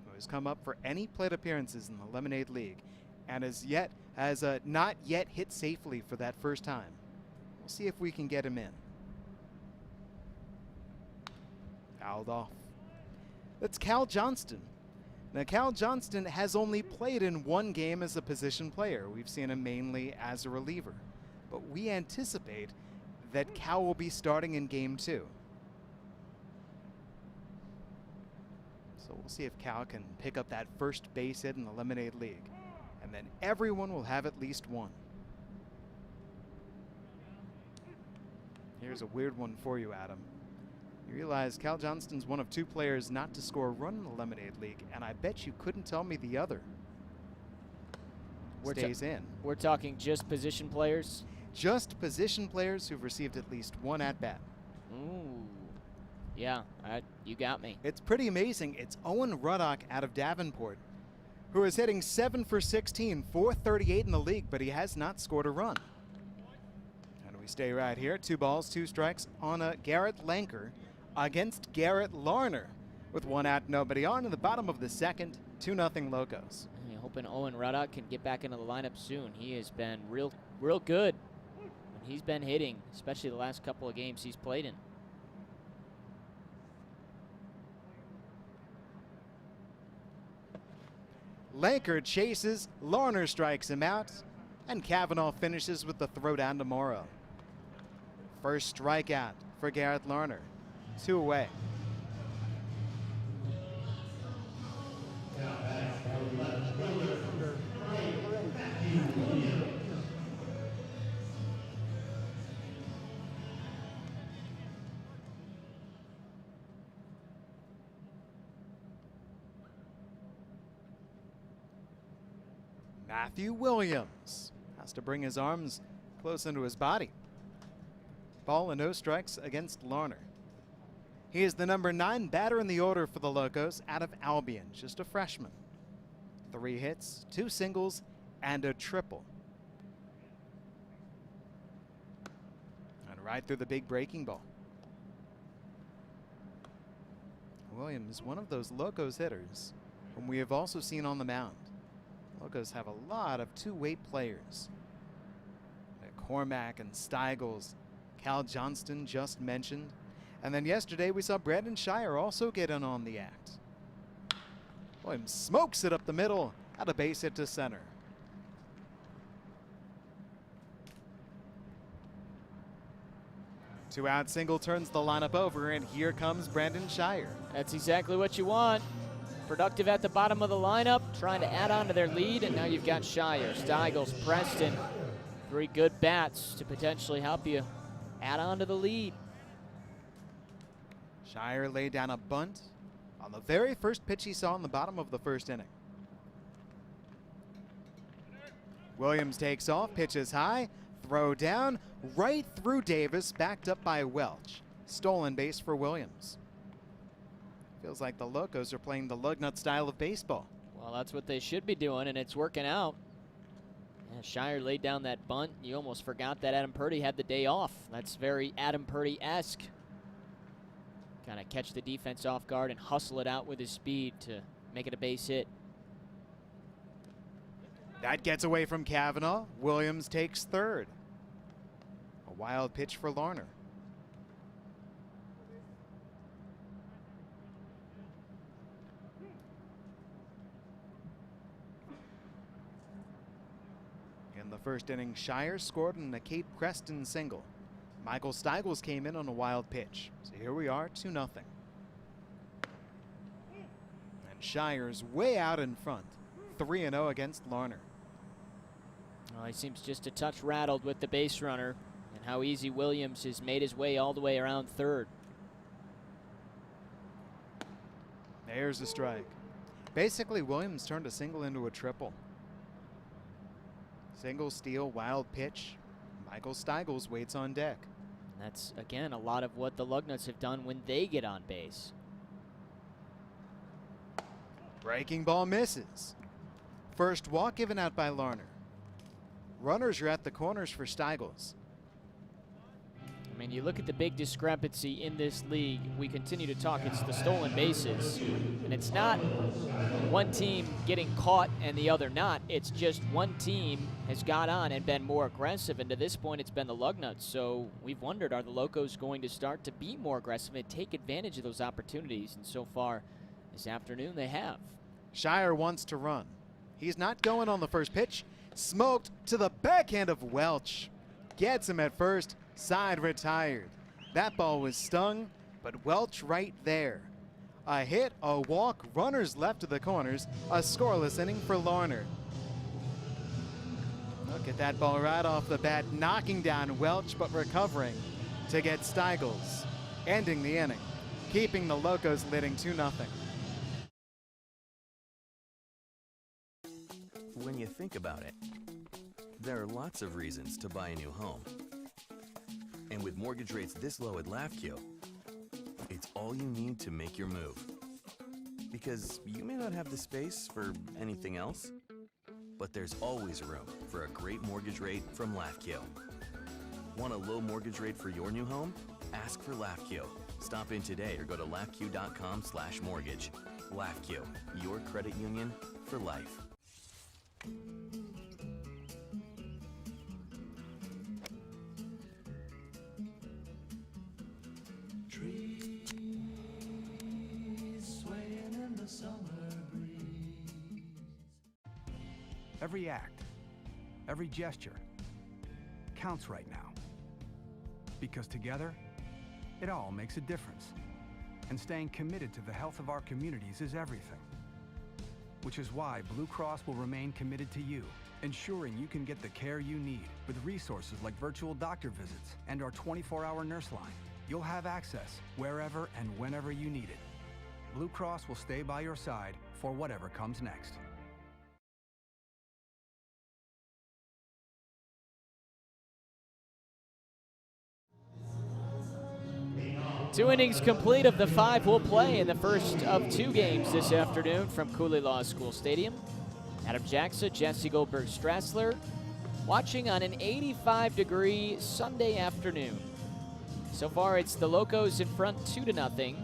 [SPEAKER 1] who has come up for any plate appearances in the Lemonade League, and has not yet hit safely for that first time. We'll see if we can get him in. Fouled off. That's Cal Johnston. Now, Cal Johnston has only played in one game as a position player. We've seen him mainly as a reliever. But we anticipate that Cal will be starting in game 2. So we'll see if Cal can pick up that first base hit in the Lemonade League. And then everyone will have at least one. Here's a weird one for you, Adam. You realize Cal Johnston's one of 2 players not to score a run in the Lemonade League, and I bet you couldn't tell me the other. Stays in.
[SPEAKER 2] We're talking just position players?
[SPEAKER 1] Just position players who've received at least one at-bat.
[SPEAKER 2] Ooh. Yeah, you got me.
[SPEAKER 1] It's pretty amazing. It's Owen Ruddock out of Davenport, who is hitting 7 for 16, 438 in the league, but he has not scored a run. And we stay right here. 2 balls, 2 strikes on a Garrett Lanker against Garrett Larner with 1 out, nobody on in the bottom of the second. 2-0 Locos.
[SPEAKER 2] I'm hoping Owen Ruddock can get back into the lineup soon. He has been real good when he's been hitting, especially the last couple of games he's played in.
[SPEAKER 1] Lanker chases, Larner strikes him out, and Cavanaugh finishes with the throw down to Morrow. First strikeout for Garrett Larner. 2 away. Matthew Williams has to bring his arms close into his body. Ball and no strikes against Larner. He is the number 9 batter in the order for the Locos out of Albion, just a freshman. 3 hits, 2 singles, and a triple. And right through the big breaking ball. Williams, one of those Locos hitters whom we have also seen on the mound. Locos have a lot of two-way players. Cormack and Steigels, Cal Johnston just mentioned. And then yesterday we saw Brandon Shire also get in on the act. Williams smokes it up the middle, at a base hit to center. Two-out single turns the lineup over, and here comes Brandon Shire.
[SPEAKER 2] That's exactly what you want. Productive at the bottom of the lineup, trying to add on to their lead, and now you've got Shire, Steigels, Preston. 3 good bats to potentially help you add on to the lead.
[SPEAKER 1] Shire laid down a bunt on the very first pitch he saw in the bottom of the first inning. Williams takes off, pitches high, throw down, right through Davis, backed up by Welch. Stolen base for Williams. Feels like the Locos are playing the Lugnut style of baseball.
[SPEAKER 2] Well, that's what they should be doing, and it's working out. Yeah, Shire laid down that bunt. You almost forgot that Adam Purdy had the day off. That's very Adam Purdy-esque. Kind of catch the defense off guard and hustle it out with his speed to make it a base hit.
[SPEAKER 1] That gets away from Cavanaugh. Williams takes third. A wild pitch for Larner. In the first inning, Shire scored on a Kate Preston single. Michael Steigels came in on a wild pitch. So here we are, 2-0. And Shire's way out in front, 3-0 against Larner.
[SPEAKER 2] Well, he seems just a touch rattled with the base runner and how easy Williams has made his way all the way around third.
[SPEAKER 1] There's a strike. Basically, Williams turned a single into a triple. Single, steal, wild pitch. Michael Steigels waits on deck.
[SPEAKER 2] And that's, again, a lot of what the Lugnuts have done when they get on base.
[SPEAKER 1] Breaking ball misses. First walk given out by Larner. Runners are at the corners for Steigels.
[SPEAKER 2] I mean, you look at the big discrepancy in this league. We continue to talk, it's the stolen bases. And it's not one team getting caught and the other not. It's just one team has got on and been more aggressive. And to this point, it's been the Lugnuts. So we've wondered, are the Locos going to start to be more aggressive and take advantage of those opportunities? And so far this afternoon, they have.
[SPEAKER 1] Shire wants to run. He's not going on the first pitch. Smoked to the backhand of Welch. Gets him at first. Side retired. That ball was stung, but Welch right there. A hit, a walk, runners left to the corners, a scoreless inning for Larner. Look at that ball right off the bat, knocking down Welch, but recovering to get Steigels, ending the inning, keeping the Locos leading 2-0.
[SPEAKER 15] When you think about it, there are lots of reasons to buy a new home. And with mortgage rates this low at LAFCU, it's all you need to make your move. Because you may not have the space for anything else, but there's always room for a great mortgage rate from LAFCU. Want a low mortgage rate for your new home? Ask for LAFCU. Stop in today or go to LAFCU.com/mortgage. LAFCU, your credit union for life.
[SPEAKER 16] Every act, every gesture counts right now. Because together, it all makes a difference. And staying committed to the health of our communities is everything. Which is why Blue Cross will remain committed to you, ensuring you can get the care you need with resources like virtual doctor visits and our 24-hour nurse line. You'll have access wherever and whenever you need it. Blue Cross will stay by your side for whatever comes next.
[SPEAKER 2] Two innings complete of the 5 will play in the first of 2 games this afternoon from Cooley Law School Stadium. Adam Jackson, Jesse Goldberg Strassler, watching on an 85-degree Sunday afternoon. So far, it's the Locos in front 2-0.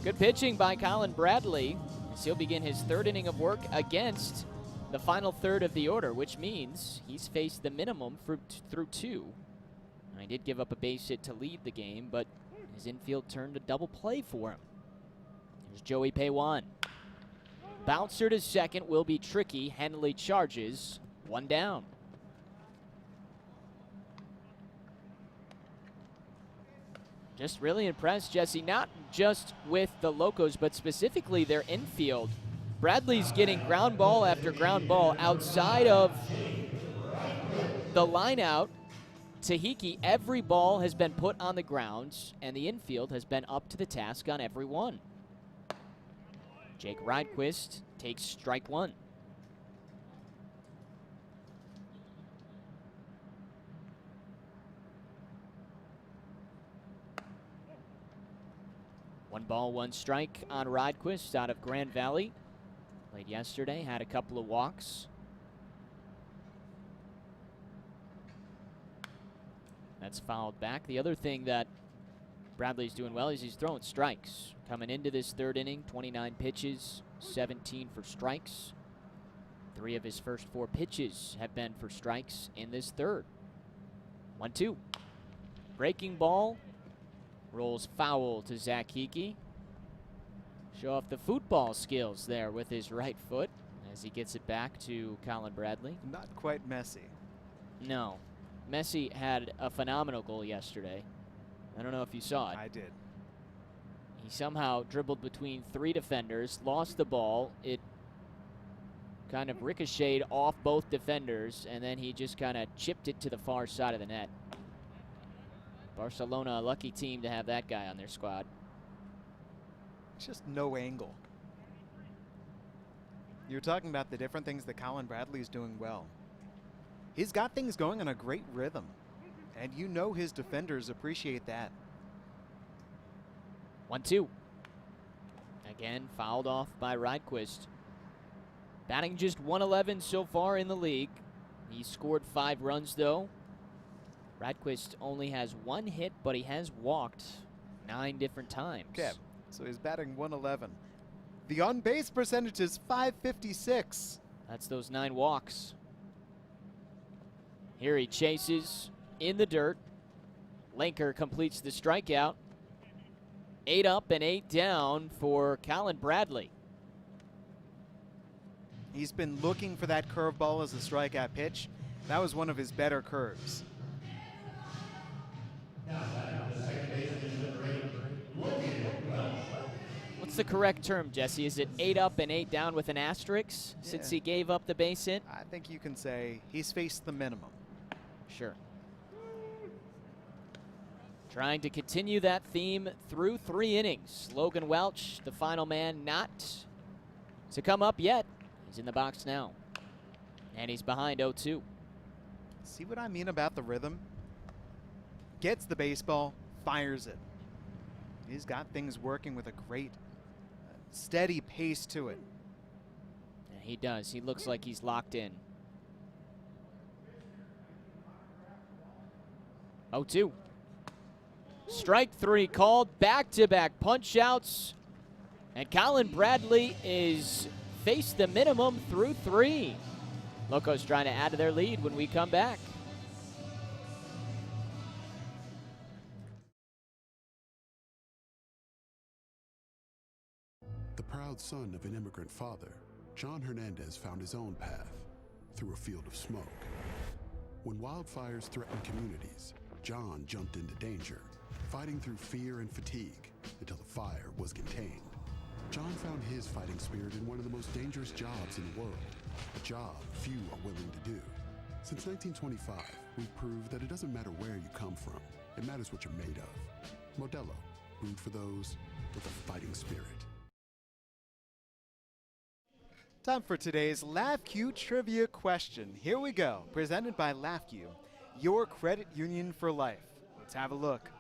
[SPEAKER 2] Good pitching by Colin Bradley, as he'll begin his 3rd inning of work against the final third of the order, which means he's faced the minimum through 2. He did give up a base hit to lead the game, but his infield turned a double play for him. Here's Joey Paywan. Bouncer to second will be tricky. Henley charges. 1 down. Just really impressed, Jesse, not just with the Locos, but specifically their infield. Bradley's getting ground ball after ground ball outside of the line out. Tahiki, every ball has been put on the ground, and the infield has been up to the task on every one. Jake Rydquist takes strike 1. One ball, 1 strike on Rydquist out of Grand Valley. Played yesterday, had a couple of walks. That's fouled back. The other thing that Bradley's doing well is he's throwing strikes. Coming into this 3rd inning, 29 pitches, 17 for strikes. 3 of his first 4 pitches have been for strikes in this 3rd. 1-2. Breaking ball. Rolls foul to Zach Hickey. Show off the football skills there with his right foot as he gets it back to Colin Bradley.
[SPEAKER 1] Not quite Messi.
[SPEAKER 2] No. Messi had a phenomenal goal yesterday. I don't know if you saw it.
[SPEAKER 1] I did.
[SPEAKER 2] He somehow dribbled between 3 defenders, lost the ball. It kind of ricocheted off both defenders, and then he just kind of chipped it to the far side of the net. Barcelona, a lucky team to have that guy on their squad.
[SPEAKER 1] Just no angle. You're talking about the different things that Colin Bradley's doing well. He's got things going on a great rhythm, and you know his defenders appreciate that.
[SPEAKER 2] 1-2. Again, fouled off by Rydquist. Batting just 111 so far in the league. He scored 5 runs, though. Radquist only has 1 hit, but he has walked 9 different times.
[SPEAKER 1] Okay, so he's batting 111. The on-base percentage is .556.
[SPEAKER 2] That's those 9 walks. Here he chases in the dirt. Linker completes the strikeout. 8 up and 8 down for Colin Bradley.
[SPEAKER 1] He's been looking for that curveball as a strikeout pitch. That was one of his better curves.
[SPEAKER 2] What's the correct term, Jesse? Is it 8 up and 8 down with an asterisk since he gave up the base hit?
[SPEAKER 1] I think you can say he's faced the minimum.
[SPEAKER 2] Sure. Trying to continue that theme through 3 innings. Logan Welch, the final man, not to come up yet. He's in the box now. And he's behind 0-2.
[SPEAKER 1] See what I mean about the rhythm? Gets the baseball, fires it. He's got things working with a great, steady pace to it.
[SPEAKER 2] And he does. He looks like he's locked in. 0-2. Strike 3 called. Back-to-back punch-outs. And Colin Bradley is faced the minimum through 3. Locos trying to add to their lead when we come back.
[SPEAKER 17] The proud son of an immigrant father, John Hernandez found his own path through a field of smoke. When wildfires threatened communities, John jumped into danger, fighting through fear and fatigue until the fire was contained. John found his fighting spirit in one of the most dangerous jobs in the world, a job few are willing to do. Since 1925, we've proved that it doesn't matter where you come from, it matters what you're made of. Modelo, brewed for those with a fighting spirit.
[SPEAKER 1] Time for today's LaughQ trivia question. Here we go, presented by LaughQ, your credit union for life. Let's have a look.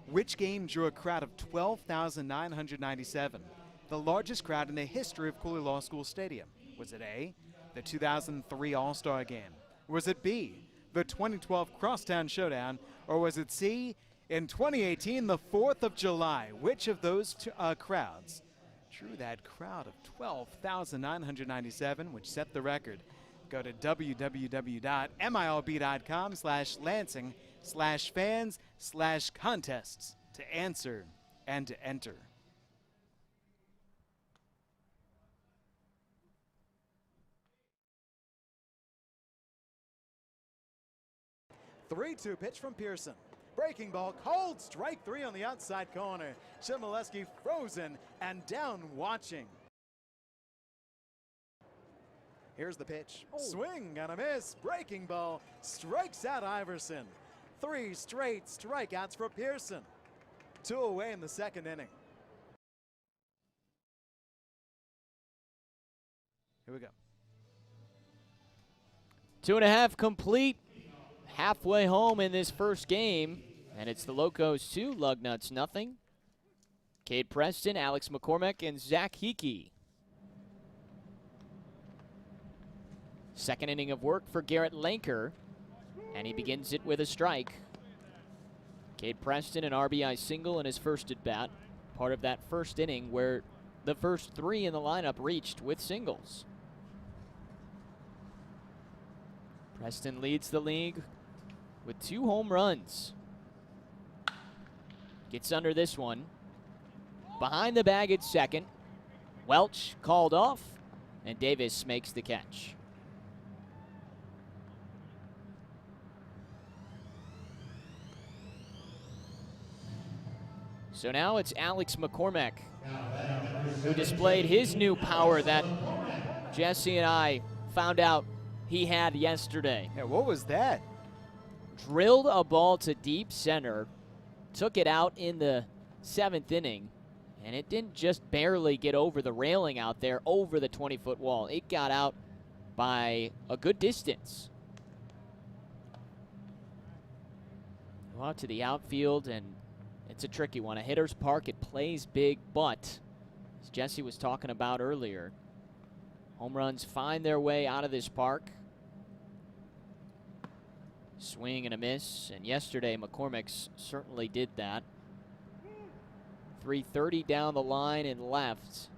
[SPEAKER 1] Which game drew a crowd of 12,997? The largest crowd in the history of Cooley Law School Stadium. Was it A, the 2003 All-Star Game? Was it B, the 2012 Crosstown Showdown? Or was it C, in 2018, the 4th of July? Which of those crowds drew that crowd of 12,997, which set the record? Go to www.milb.com/Lansing/fans/contests to answer and to enter. Three-two pitch from Pearson. Breaking ball, cold, strike 3 on the outside corner. Chmielewski frozen and down watching. Here's the pitch. Swing and a miss. Breaking ball strikes out Iverson. 3 straight strikeouts for Pearson. 2 away in the 2nd inning. Here we go.
[SPEAKER 2] 2.5 complete. Halfway home in this first game. And it's the Locos 2, Lugnuts nothing. Cade Preston, Alex McCormick, and Zach Hickey. 2nd inning of work for Garrett Linker, and he begins it with a strike. Cade Preston, an RBI single in his first at-bat, part of that first inning where the first 3 in the lineup reached with singles. Preston leads the league with 2 home runs. Gets under this one. Behind the bag at second. Welch called off, and Davis makes the catch. So now it's Alex McCormick who displayed his new power that Jesse and I found out he had yesterday.
[SPEAKER 1] Yeah, what was that?
[SPEAKER 2] Drilled a ball to deep center, took it out in the 7th inning, and it didn't just barely get over the railing out there, over the 20-foot wall. It got out by a good distance. Go out to the outfield, and it's a tricky one. A hitter's park, it plays big, but as Jesse was talking about earlier, home runs find their way out of this park. Swing and a miss, and yesterday McCormick's certainly did that. 330 down the line and left.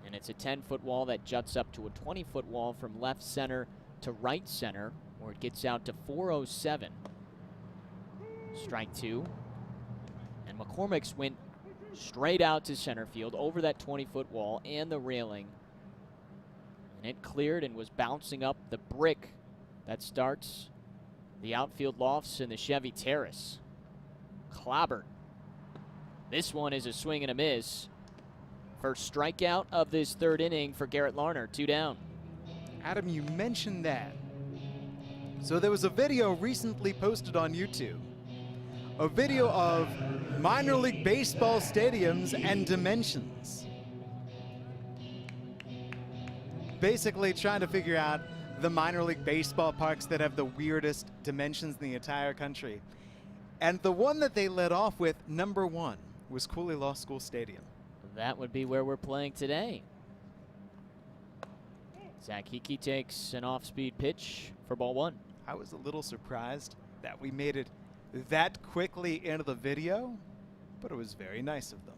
[SPEAKER 2] And it's a 10-foot wall that juts up to a 20-foot wall from left center to right center, where it gets out to 407. Strike two. And McCormick's went straight out to center field over that 20-foot wall and the railing. And it cleared and was bouncing up the brick that starts the outfield lofts in the Chevy Terrace. Clobbered. This one is a swing and a miss. First strikeout of this third inning for Garrett Larner, 2 down.
[SPEAKER 1] Adam, you mentioned that. So there was a video recently posted on YouTube. A video of minor league baseball stadiums and dimensions. Basically trying to figure out the minor league baseball parks that have the weirdest dimensions in the entire country. And the one that they led off with, number 1, was Cooley Law School Stadium.
[SPEAKER 2] That would be where we're playing today. Zach Hickey takes an off-speed pitch for ball 1.
[SPEAKER 1] I was a little surprised that we made it that quickly into the video, but it was very nice of them.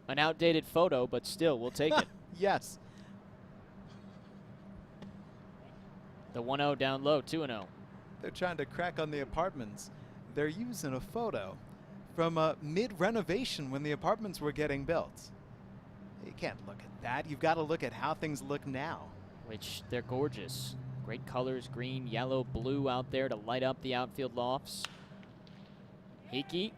[SPEAKER 2] An outdated photo, but still, we'll take it.
[SPEAKER 1] Yes.
[SPEAKER 2] The 1-0 down low, 2-0.
[SPEAKER 1] They're trying to crack on the apartments. They're using a photo from mid-renovation when the apartments were getting built. You can't look at that. You've got to look at how things look now.
[SPEAKER 2] Which they're gorgeous. Great colors, green, yellow, blue out there to light up the outfield lofts. Hickey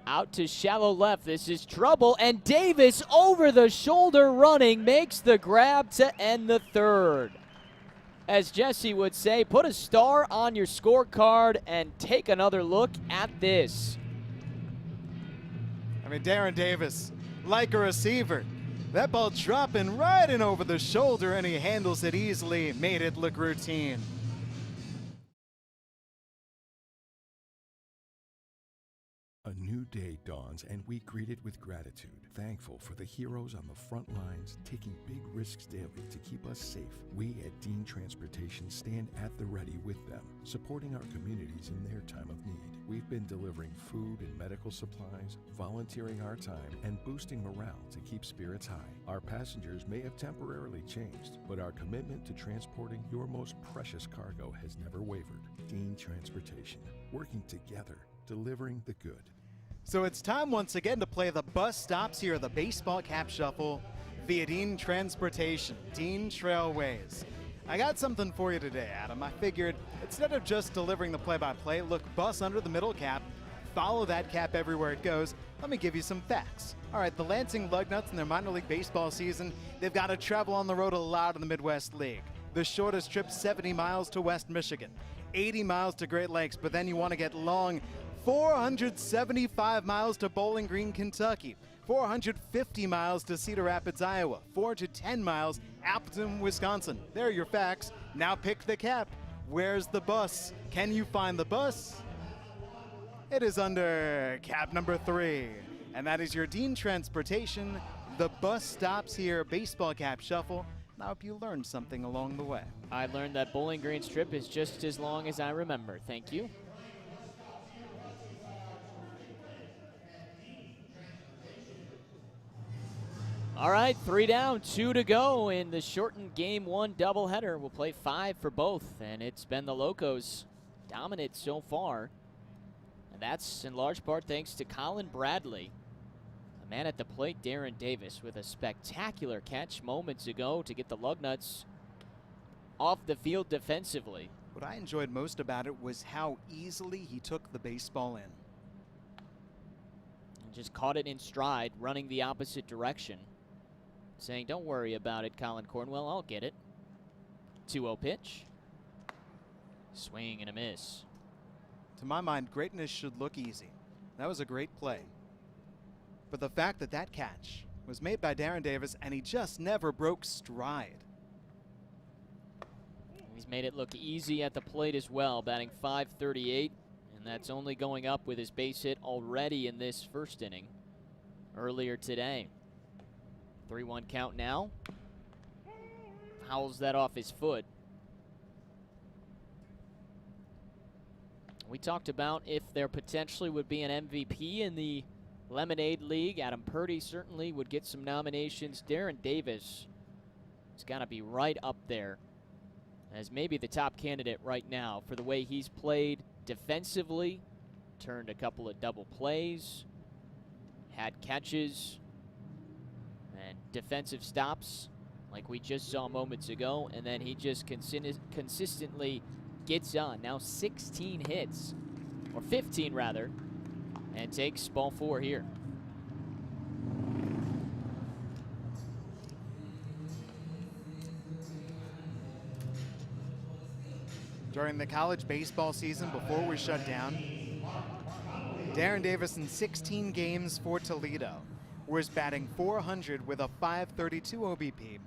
[SPEAKER 2] out to shallow left. This is trouble, and Davis over the shoulder running makes the grab to end the third. As Jesse would say, put a star on your scorecard and take another look at this.
[SPEAKER 1] I mean, Darren Davis, like a receiver, that ball dropping right in over the shoulder, and he handles it easily, made it look routine.
[SPEAKER 18] A new day dawns, and we greet it with gratitude, thankful for the heroes on the front lines taking big risks daily to keep us safe. We at Dean Transportation stand at the ready with them, supporting our communities in their time of need. We've been delivering food and medical supplies, volunteering our time, and boosting morale to keep spirits high. Our passengers may have temporarily changed, but our commitment to transporting your most precious cargo has never wavered. Dean Transportation, working together, delivering the good.
[SPEAKER 1] So it's time once again to play the bus stops here at the Baseball Cap Shuffle via Dean Transportation, Dean Trailways. I got something for you today, Adam. I figured instead of just delivering the play-by-play, look bus under the middle cap, follow that cap everywhere it goes, let me give you some facts. All right, the Lansing Lugnuts in their minor league baseball season, they've got to travel on the road a lot in the Midwest League. The shortest trip, 70 miles to West Michigan, 80 miles to Great Lakes, but then you want to get long, 475 miles to Bowling Green, Kentucky, 450 miles to Cedar Rapids, Iowa, 410 miles Appleton, Wisconsin. There are your facts. Now pick the cap. Where's the bus? Can you find the bus? It is under cap number 3, and that is your Dean Transportation. The bus stops here, Baseball Cap Shuffle. I hope you learned something along the way.
[SPEAKER 2] I learned that Bowling Green's trip is just as long as I remember. Thank you. All right, 3 down, 2 to go in the shortened Game 1 doubleheader. We'll play 5 for both, and it's been the Locos dominant so far. And that's in large part thanks to Colin Bradley. The man at the plate, Darren Davis, with a spectacular catch moments ago to get the Lugnuts off the field defensively.
[SPEAKER 1] What I enjoyed most about it was how easily he took the baseball in.
[SPEAKER 2] And just caught it in stride, running the opposite direction. Saying, don't worry about it, Colin Cornwell, I'll get it. 2-0 pitch. Swing and a miss.
[SPEAKER 1] To my mind, greatness should look easy. That was a great play. But the fact that that catch was made by Darren Davis and he just never broke stride.
[SPEAKER 2] He's made it look easy at the plate as well, batting .538, and that's only going up with his base hit already in this first inning earlier today. 3-1 count now. Fouls that off his foot. We talked about if there potentially would be an MVP in the Lemonade League. Adam Purdy certainly would get some nominations. Darren Davis has got to be right up there as maybe the top candidate right now for the way he's played defensively, turned a couple of double plays, had catches and defensive stops like we just saw moments ago, and then he just consistently gets on. Now 16 hits, or 15 rather, and takes ball 4 here.
[SPEAKER 1] During the college baseball season before we shut down, Darren Davis in 16 games for Toledo was batting .400 with a .532 OBP,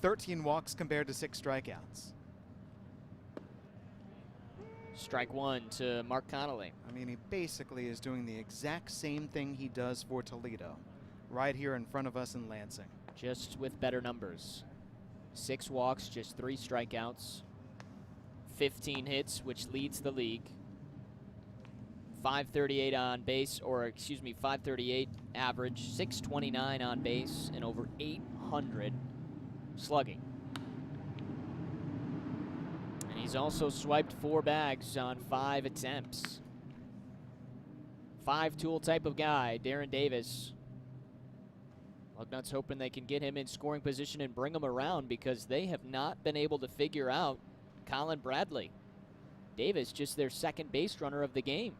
[SPEAKER 1] 13 walks compared to 6 strikeouts.
[SPEAKER 2] Strike 1 to Mark Connolly.
[SPEAKER 1] I mean, he basically is doing the exact same thing he does for Toledo, right here in front of us in Lansing.
[SPEAKER 2] Just with better numbers. 6 walks, just 3 strikeouts. 15 hits, which leads the league. 538 on base, or excuse me, 538 average, 629 on base, and over 800 slugging. And he's also swiped 4 bags on 5 attempts. 5-tool type of guy, Darren Davis. Lugnuts hoping they can get him in scoring position and bring him around, because they have not been able to figure out Colin Bradley. Davis just their second base runner of the game.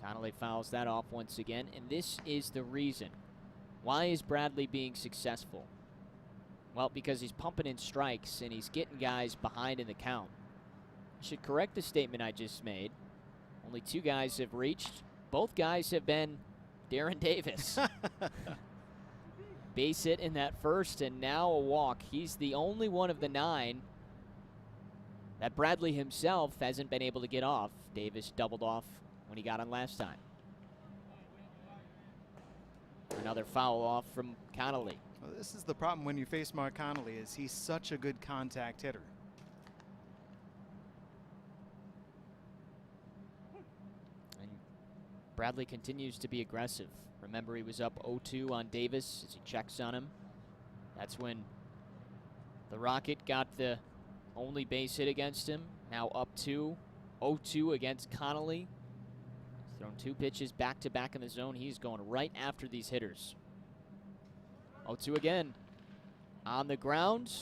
[SPEAKER 2] Connolly fouls that off once again, and this is the reason. Why is Bradley being successful? Well, because he's pumping in strikes and he's getting guys behind in the count. I should correct the statement I just made. Only 2 guys have reached. Both guys have been Darren Davis. Base hit in that first, and now a walk. He's the only one of the 9 that Bradley himself hasn't been able to get off. Davis doubled off when he got on last time. Another foul off from Connolly.
[SPEAKER 1] Well, this is the problem when you face Mark Connolly, is he's such a good contact hitter.
[SPEAKER 2] And Bradley continues to be aggressive. Remember, he was up 0-2 on Davis as he checks on him. That's when the Rocket got the only base hit against him. Now up 2, 0-2 against Connolly. He's thrown 2 pitches back-to-back in the zone. He's going right after these hitters. 0-2 again. On the ground.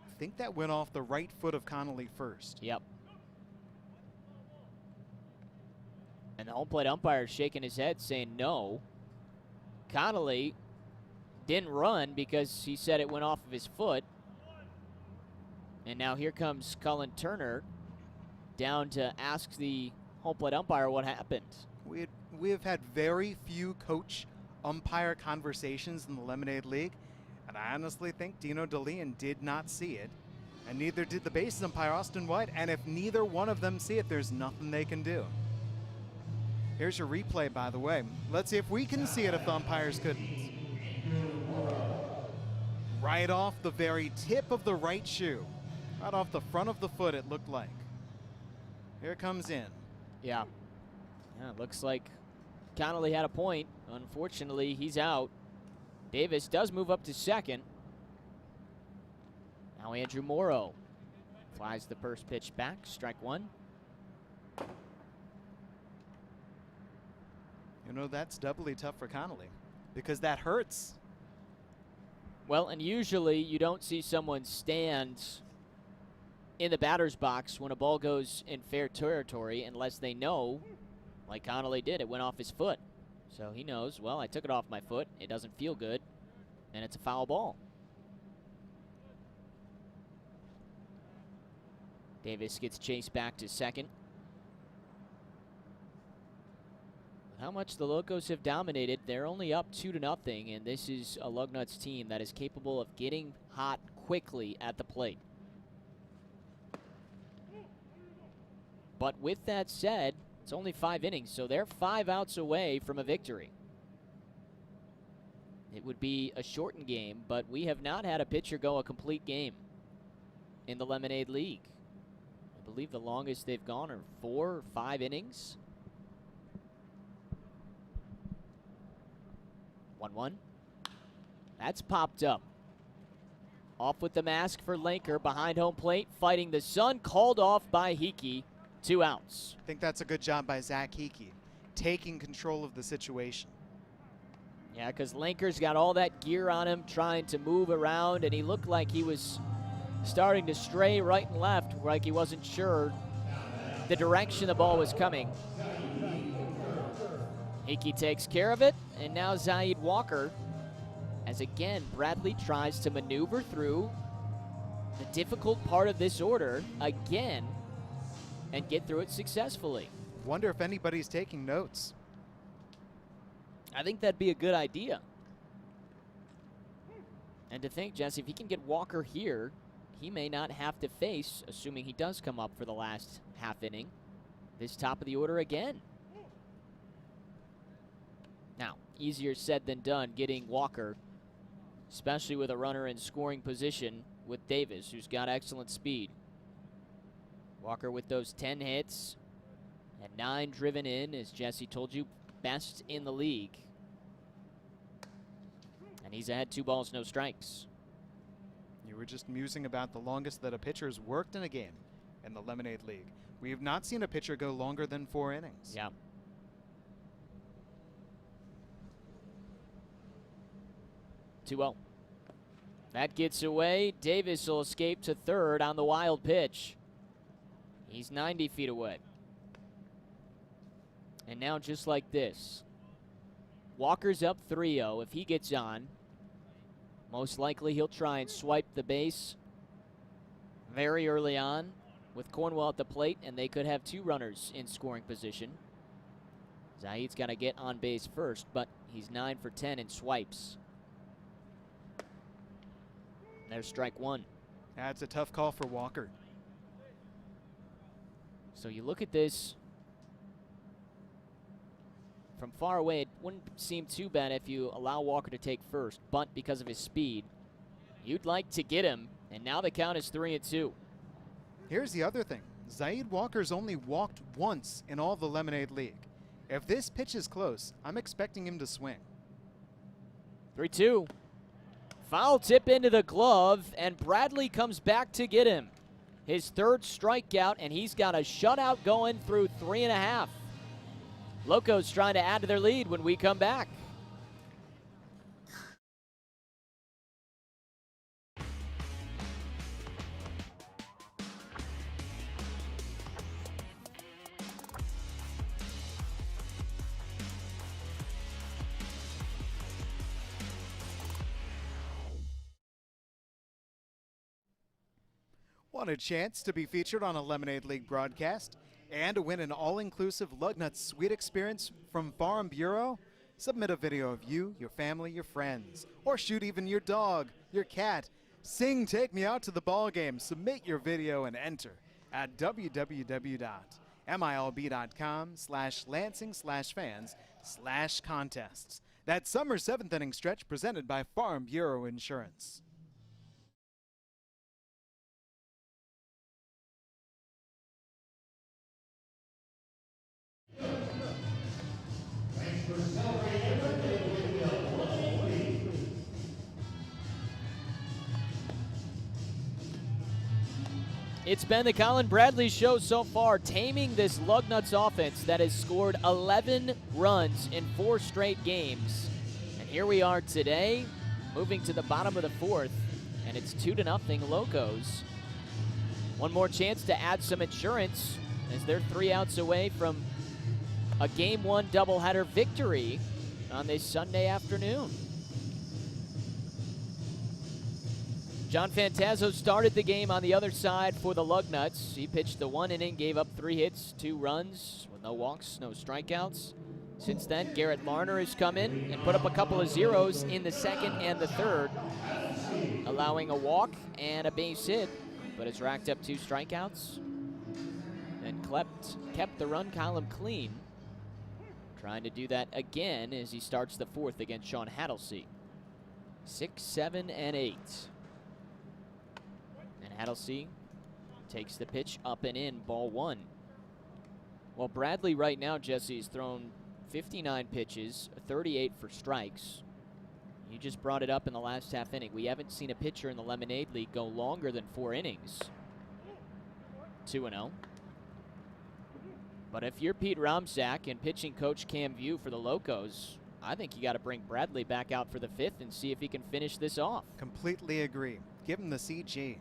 [SPEAKER 1] I think that went off the right foot of Connolly first.
[SPEAKER 2] Yep. And the home plate umpire is shaking his head saying no. Connolly didn't run because he said it went off of his foot. And now here comes Cullen Turner down to ask the home plate umpire what happened.
[SPEAKER 1] We have had very few coach-umpire conversations in the Lemonade League, and I honestly think Dino DeLeon did not see it, and neither did the bases umpire, Austin White, and if neither one of them see it, there's nothing they can do. Here's your replay, by the way. Let's see if we can see it if the umpires couldn't. Right off the very tip of the right shoe. Right off the front of the foot, it looked like. Here it comes in.
[SPEAKER 2] Yeah. Yeah, it looks like Connolly had a point. Unfortunately, he's out. Davis does move up to second. Now Andrew Morrow flies the first pitch back. Strike 1.
[SPEAKER 1] You know, that's doubly tough for Connolly because that hurts.
[SPEAKER 2] Well, and usually you don't see someone stand in the batter's box when a ball goes in fair territory unless they know, like Connolly did, it went off his foot. So he knows, well, I took it off my foot, it doesn't feel good, and it's a foul ball. Davis gets chased back to second. How much the Locos have dominated, they're only up 2-0, and this is a Lugnuts team that is capable of getting hot quickly at the plate. But with that said, it's only 5 innings, so they're 5 outs away from a victory. It would be a shortened game, but we have not had a pitcher go a complete game. in the Lemonade League. I believe the longest they've gone are 4 or 5 innings. 1-1. That's popped up. Off with the mask for Lanker behind home plate, fighting the sun, called off by Hickey. 2 outs.
[SPEAKER 1] I think that's a good job by Zach Hickey, taking control of the situation.
[SPEAKER 2] Yeah, because Lanker's got all that gear on him, trying to move around, and he looked like he was starting to stray right and left, like he wasn't sure the direction the ball was coming. Hickey takes care of it, and now Zaid Walker, as again Bradley tries to maneuver through the difficult part of this order again and get through it successfully.
[SPEAKER 1] Wonder if anybody's taking notes.
[SPEAKER 2] I think that'd be a good idea. And to think, Jesse, if he can get Walker here, he may not have to face, assuming he does come up for the last half inning, this top of the order again. Now, easier said than done getting Walker, especially with a runner in scoring position with Davis, who's got excellent speed. Walker with those 10 hits and 9 driven in, as Jesse told you, best in the league. And he's ahead 2 balls, no strikes.
[SPEAKER 1] You were just musing about the longest that a pitcher's worked in a game in the Lemonade League. We have not seen a pitcher go longer than 4 innings.
[SPEAKER 2] Yeah. Two-0. That gets away. Davis will escape to third on the wild pitch. He's 90 feet away. And now just like this, Walker's up 3-0. If he gets on, most likely he'll try and swipe the base very early on with Cornwell at the plate, and they could have 2 runners in scoring position. Zaid's got to get on base first, but he's 9 for 10 in swipes. There's strike 1.
[SPEAKER 1] That's a tough call for Walker.
[SPEAKER 2] So you look at this from far away, it wouldn't seem too bad if you allow Walker to take first, but because of his speed, you'd like to get him, and now the count is 3-2.
[SPEAKER 1] Here's the other thing. Zaid Walker's only walked once in all the Lemonade League. If this pitch is close, I'm expecting him to swing.
[SPEAKER 2] 3-2. Foul tip into the glove, and Bradley comes back to get him. His 3rd strikeout, and he's got a shutout going through 3.5. Locos trying to add to their lead when we come back.
[SPEAKER 1] Want a chance to be featured on a Lemonade League broadcast and to win an all-inclusive Lugnuts suite experience from Farm Bureau? Submit a video of you, your family, your friends, or shoot even your dog, your cat. Sing Take Me Out to the Ball Game. Submit your video and enter at www.milb.com/Lansing/fans/contests. That summer 7th inning stretch presented by Farm Bureau Insurance.
[SPEAKER 2] It's been the Colin Bradley Show so far, taming this Lugnuts offense that has scored 11 runs in 4 straight games. And here we are today, moving to the bottom of the 4th, and it's 2-0 Locos. One more chance to add some insurance as they're 3 outs away from a Game 1 doubleheader victory on this Sunday afternoon. John Fantazzo started the game on the other side for the Lugnuts. He pitched the 1 inning, gave up 3 hits, 2 runs, with no walks, no strikeouts. Since then, Garrett Marner has come in and put up a couple of zeros in the 2nd and the 3rd, allowing a walk and a base hit, but has racked up 2 strikeouts and kept the run column clean. Trying to do that again as he starts the 4th against Sean Hattlesey. 6, 7, and 8. And Hattlesey Takes the pitch up and in, ball 1. Well, Bradley right now, Jesse, has thrown 59 pitches, 38 for strikes. You just brought it up in the last half inning. We haven't seen a pitcher in the Lemonade League go longer than 4 innings. 2-0. But if you're Pete Romzak and pitching coach Cam View for the Locos, I think you got to bring Bradley back out for the 5th and see if he can finish this off.
[SPEAKER 1] Completely agree. Give him the CG.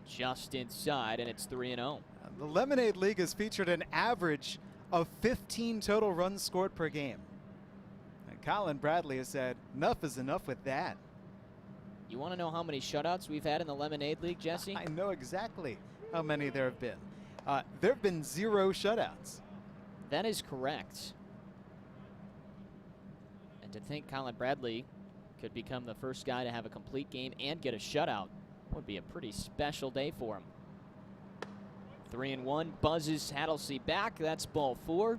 [SPEAKER 2] Just inside, and it's 3-0.
[SPEAKER 1] The Lemonade League has featured an average of 15 total runs scored per game. And Colin Bradley has said, enough is enough with that.
[SPEAKER 2] You want to know how many shutouts we've had in the Lemonade League, Jesse?
[SPEAKER 1] I know exactly how many there have been. There have been 0 shutouts.
[SPEAKER 2] That is correct. And to think Colin Bradley could become the first guy to have a complete game and get a shutout would be a pretty special day for him. 3-1, buzzes Hattlesey back. That's ball 4.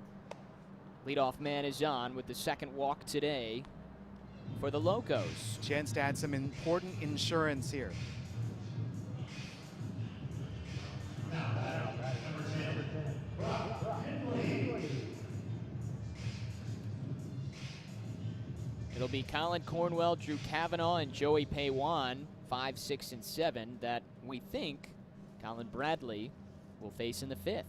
[SPEAKER 2] Leadoff man is on with the second walk today for the Locos.
[SPEAKER 1] Chance to add some important insurance here.
[SPEAKER 2] It'll be Colin Cornwell, Drew Kavanaugh, and Joey Paywan, 5, 6, and 7, that we think Colin Bradley will face in the 5th.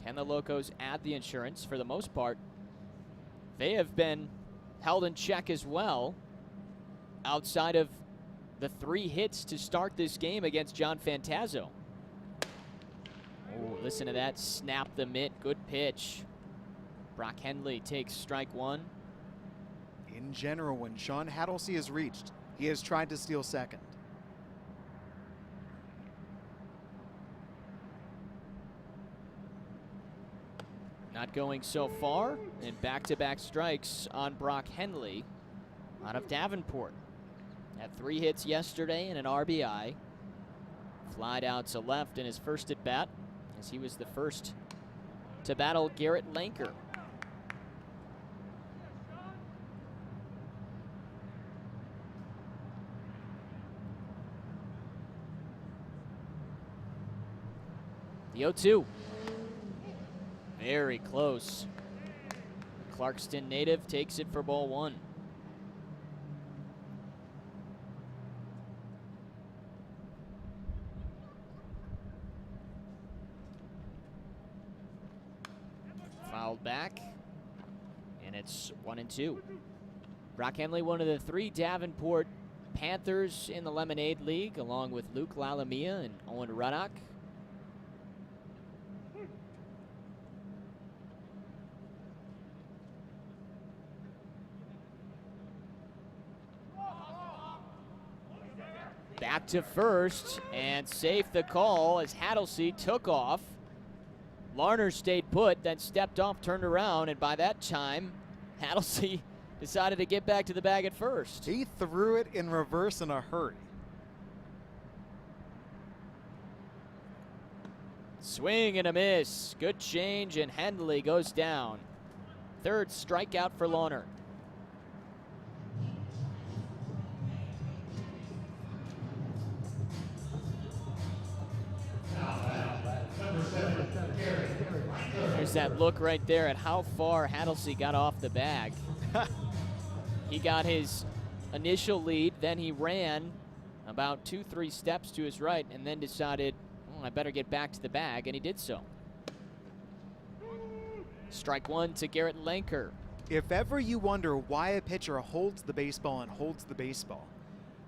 [SPEAKER 2] Can the Locos add the insurance? For the most part, they have been held in check as well, outside of the 3 hits to start this game against John Fantazzo. Oh, listen to that. Snap the mitt. Good pitch. Brock Henley takes strike 1.
[SPEAKER 1] In general, when Sean Hattlesey has reached, he has tried to steal second.
[SPEAKER 2] Not going so far, and back-to-back strikes on Brock Henley out of Davenport. Had 3 hits yesterday and an RBI. Flied out to left in his first at-bat, as he was the first to battle Garrett Lanker. The 0-2. Very close. Clarkston native takes it for ball 1. Fouled back, and it's 1-2. Brock Henley, one of the 3 Davenport Panthers in the Lemonade League, along with Luke Lalamia and Owen Ruddock. Back to first, and safe the call as Hattlesey took off. Larner stayed put, then stepped off, turned around, and by that time, Hattlesey decided to get back to the bag at first.
[SPEAKER 1] He threw it in reverse in a hurry.
[SPEAKER 2] Swing and a miss. Good change, and Henley goes down. 3rd strikeout for Larner. There's that look right there at how far Hattlesey got off the bag. He got his initial lead, then he ran about 2-3 steps to his right, and then decided, I better get back to the bag, and he did so. Strike 1 to Garrett Lanker.
[SPEAKER 1] If ever you wonder why a pitcher holds the baseball and holds the baseball,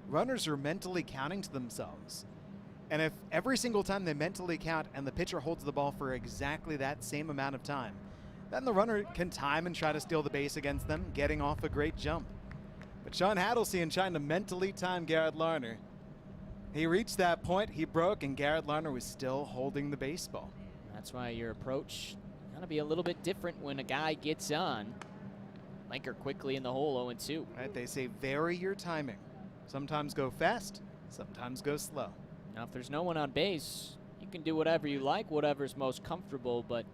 [SPEAKER 1] runners are mentally counting to themselves. And if every single time they mentally count and the pitcher holds the ball for exactly that same amount of time, then the runner can time and try to steal the base against them, getting off a great jump. But Sean Hattlesey, in trying to mentally time Garrett Larner, he reached that point, he broke, and Garrett Larner was still holding the baseball.
[SPEAKER 2] That's why your approach got to be a little bit different when a guy gets on. Lanker quickly in the hole, 0-2.
[SPEAKER 1] Right, they say vary your timing. Sometimes go fast, sometimes go slow.
[SPEAKER 2] Now, if there's no one on base, you can do whatever you like, whatever's most comfortable, but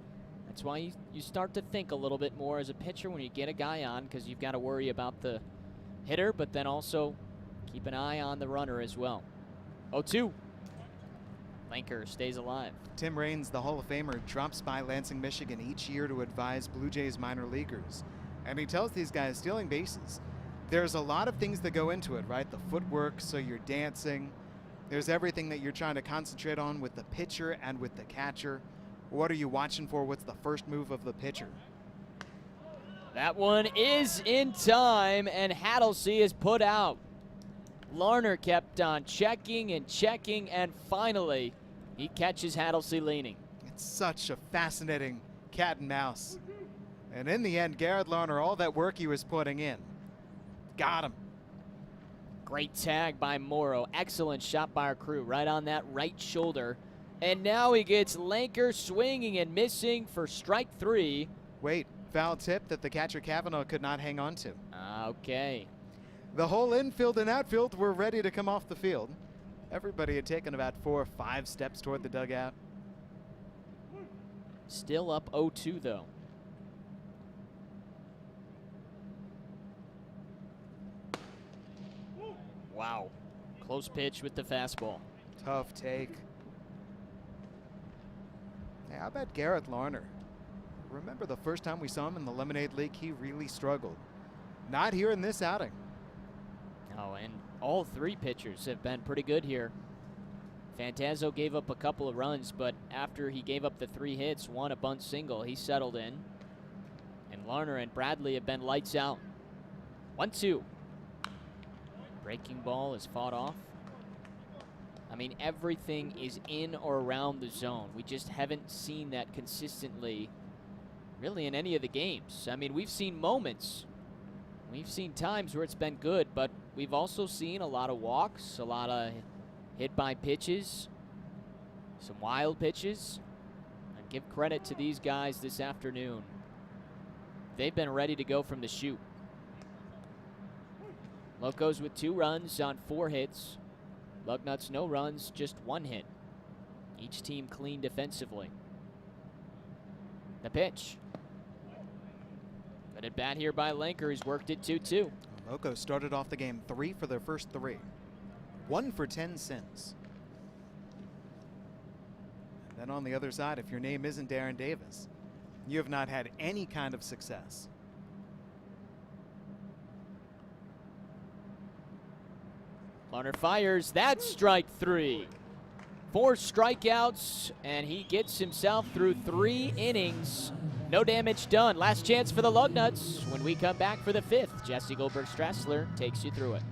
[SPEAKER 2] that's why you start to think a little bit more as a pitcher when you get a guy on, because you've got to worry about the hitter, but then also keep an eye on the runner as well. 0-2. Lanker stays alive.
[SPEAKER 1] Tim Raines, the Hall of Famer, drops by Lansing, Michigan each year to advise Blue Jays minor leaguers. And he tells these guys stealing bases, there's a lot of things that go into it, right? The footwork, so you're dancing. There's everything that you're trying to concentrate on with the pitcher and with the catcher. What are you watching for? What's the first move of the pitcher?
[SPEAKER 2] That one is in time, and Hattlesey is put out. Larner kept on checking, and finally, he catches Hattlesey leaning.
[SPEAKER 1] It's such a fascinating cat and mouse. And in the end, Garrett Larner, all that work he was putting in, got him.
[SPEAKER 2] Great tag by Morrow. Excellent shot by our crew, right on that right shoulder. And now he gets Lanker swinging and missing for strike 3.
[SPEAKER 1] Wait, foul tip that the catcher Cavanaugh could not hang on to.
[SPEAKER 2] Okay.
[SPEAKER 1] The whole infield and outfield were ready to come off the field. Everybody had taken about 4 or 5 steps toward the dugout.
[SPEAKER 2] Still up 0-2 though. Wow. Close pitch with the fastball.
[SPEAKER 1] Tough take. Hey, how about Garrett Larner? Remember the first time we saw him in the Lemonade League, he really struggled. Not here in this outing.
[SPEAKER 2] Oh, and all 3 pitchers have been pretty good here. Fantazzo gave up a couple of runs, but after he gave up the 3 hits, 1 a bunt single, he settled in. And Larner and Bradley have been lights out. 1-2. Breaking ball is fought off. I mean, everything is in or around the zone. We just haven't seen that consistently, really, in any of the games. I mean, we've seen moments. We've seen times where it's been good, but we've also seen a lot of walks, a lot of hit by pitches, some wild pitches. And give credit to these guys this afternoon. They've been ready to go from the chute. Locos with 2 runs on 4 hits. Lugnuts no runs, just 1 hit. Each team clean defensively. The pitch. Good at bat here by Lanker. He's worked it 2-2.
[SPEAKER 1] Locos started off the game 3 for their first 3. 1 for 10 since. And then on the other side, if your name isn't Darren Davis, you have not had any kind of success.
[SPEAKER 2] Larner fires. That's strike 3. 4 strikeouts, and he gets himself through 3 innings. No damage done. Last chance for the Lugnuts when we come back for the 5th. Jesse Goldberg-Strassler takes you through it.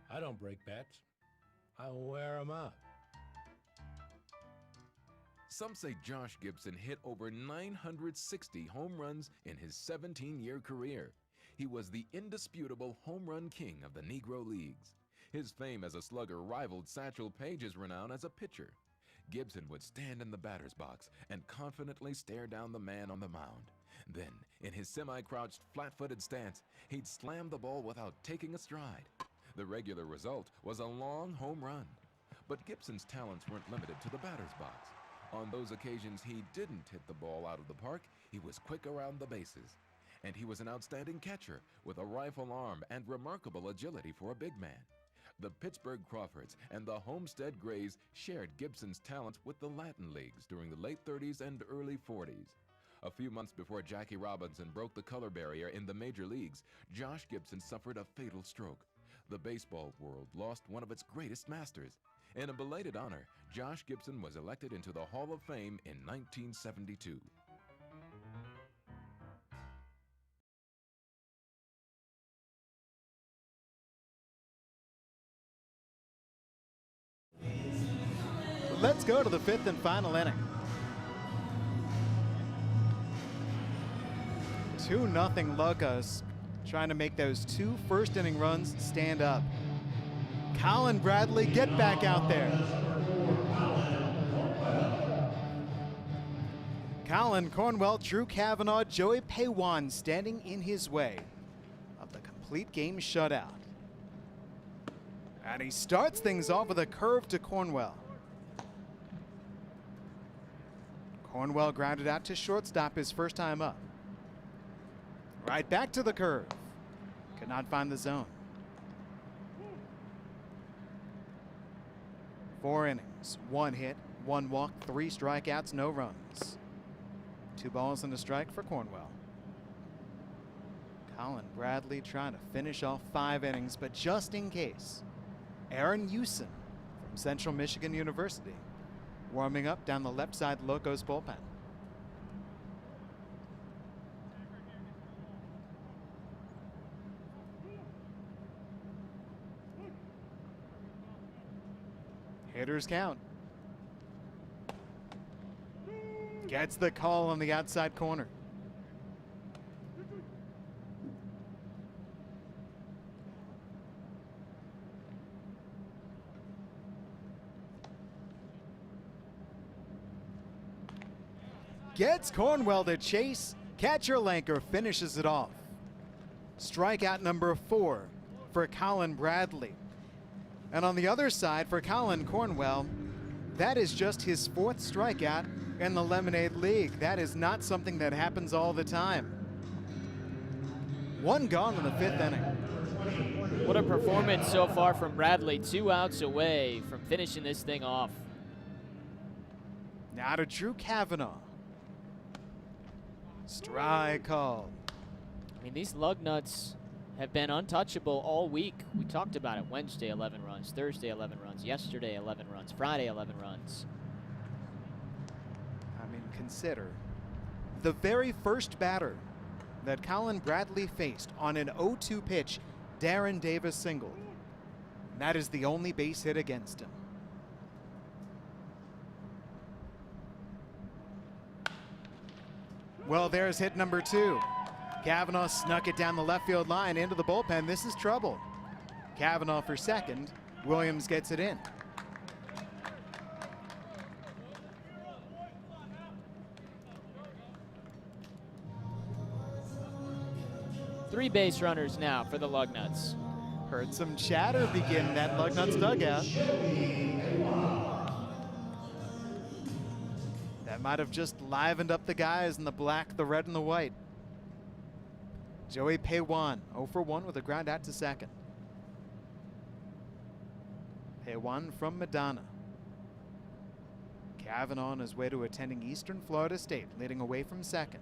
[SPEAKER 19] I don't break bats. I wear them out.
[SPEAKER 20] Some say Josh Gibson hit over 960 home runs in his 17-year career. He was the indisputable home run king of the Negro Leagues. His fame as a slugger rivaled Satchel Paige's renown as a pitcher. Gibson would stand in the batter's box and confidently stare down the man on the mound. Then, in his semi-crouched, flat-footed stance, he'd slam the ball without taking a stride. The regular result was a long home run. But Gibson's talents weren't limited to the batter's box. On those occasions he didn't hit the ball out of the park, he was quick around the bases. And he was an outstanding catcher with a rifle arm and remarkable agility for a big man. The Pittsburgh Crawfords and the Homestead Grays shared Gibson's talents with the Latin Leagues during the late 30s and early 40s. A few months before Jackie Robinson broke the color barrier in the major leagues, Josh Gibson suffered a fatal stroke. The baseball world lost one of its greatest masters. In a belated honor, Josh Gibson was elected into the Hall of Fame in 1972.
[SPEAKER 1] Let's go to the 5th and final inning. 2-0 Locos, trying to make those 2 first-inning runs stand up. Colin Bradley, get back out there. Colin, Cornwell, Drew Cavanaugh, Joey Paywan standing in his way of the complete game shutout. And he starts things off with a curve to Cornwell. Cornwell grounded out to shortstop his first time up. Right back to the curve. Could not find the zone. 4 innings, 1 hit, 1 walk, 3 strikeouts, no runs. 2 balls and a strike for Cornwell. Colin Bradley trying to finish off 5 innings, but just in case, Aaron Houston from Central Michigan University warming up down the left side Locos bullpen. Hitters count. Gets the call on the outside corner. Gets Cornwell to chase. Catcher Lanker finishes it off. Strikeout number 4 for Colin Bradley. And on the other side for Colin Cornwell, that is just his 4th strikeout in the Lemonade League. That is not something that happens all the time. 1 gone in the 5th inning.
[SPEAKER 2] What a performance so far from Bradley. 2 outs away from finishing this thing off.
[SPEAKER 1] Now to Drew Kavanaugh. Strike call.
[SPEAKER 2] I mean, these Lugnuts have been untouchable all week. We talked about it. Wednesday, 11 runs. Thursday, 11 runs. Yesterday, 11 runs. Friday, 11 runs.
[SPEAKER 1] I mean, consider the very first batter that Colin Bradley faced on an 0-2 pitch, Darren Davis singled. And that is the only base hit against him. Well, there's hit number 2. Kavanaugh snuck it down the left field line into the bullpen. This is trouble. Kavanaugh for second. Williams gets it in.
[SPEAKER 2] Three base runners now for the Lugnuts.
[SPEAKER 1] Heard some chatter begin that Lugnuts dugout. That might have just livened up the guys in the black, the red, and the white. Joey Paywan, 0 for 1 with a ground out to second. Paywan from Madonna. Kavanaugh on his way to attending Eastern Florida State, leading away from second.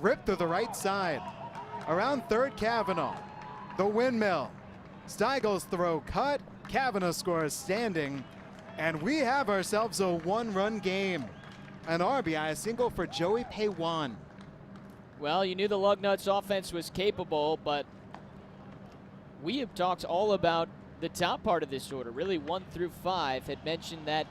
[SPEAKER 1] Ripped to the right side. Around third, Kavanaugh. The windmill. Steigel's throw cut. Kavanaugh scores standing. And we have ourselves a 1-run game. An RBI single for Joey Paywan.
[SPEAKER 2] Well, you knew the Lugnuts offense was capable, but we have talked all about the top part of this order, really 1 through 5, had mentioned that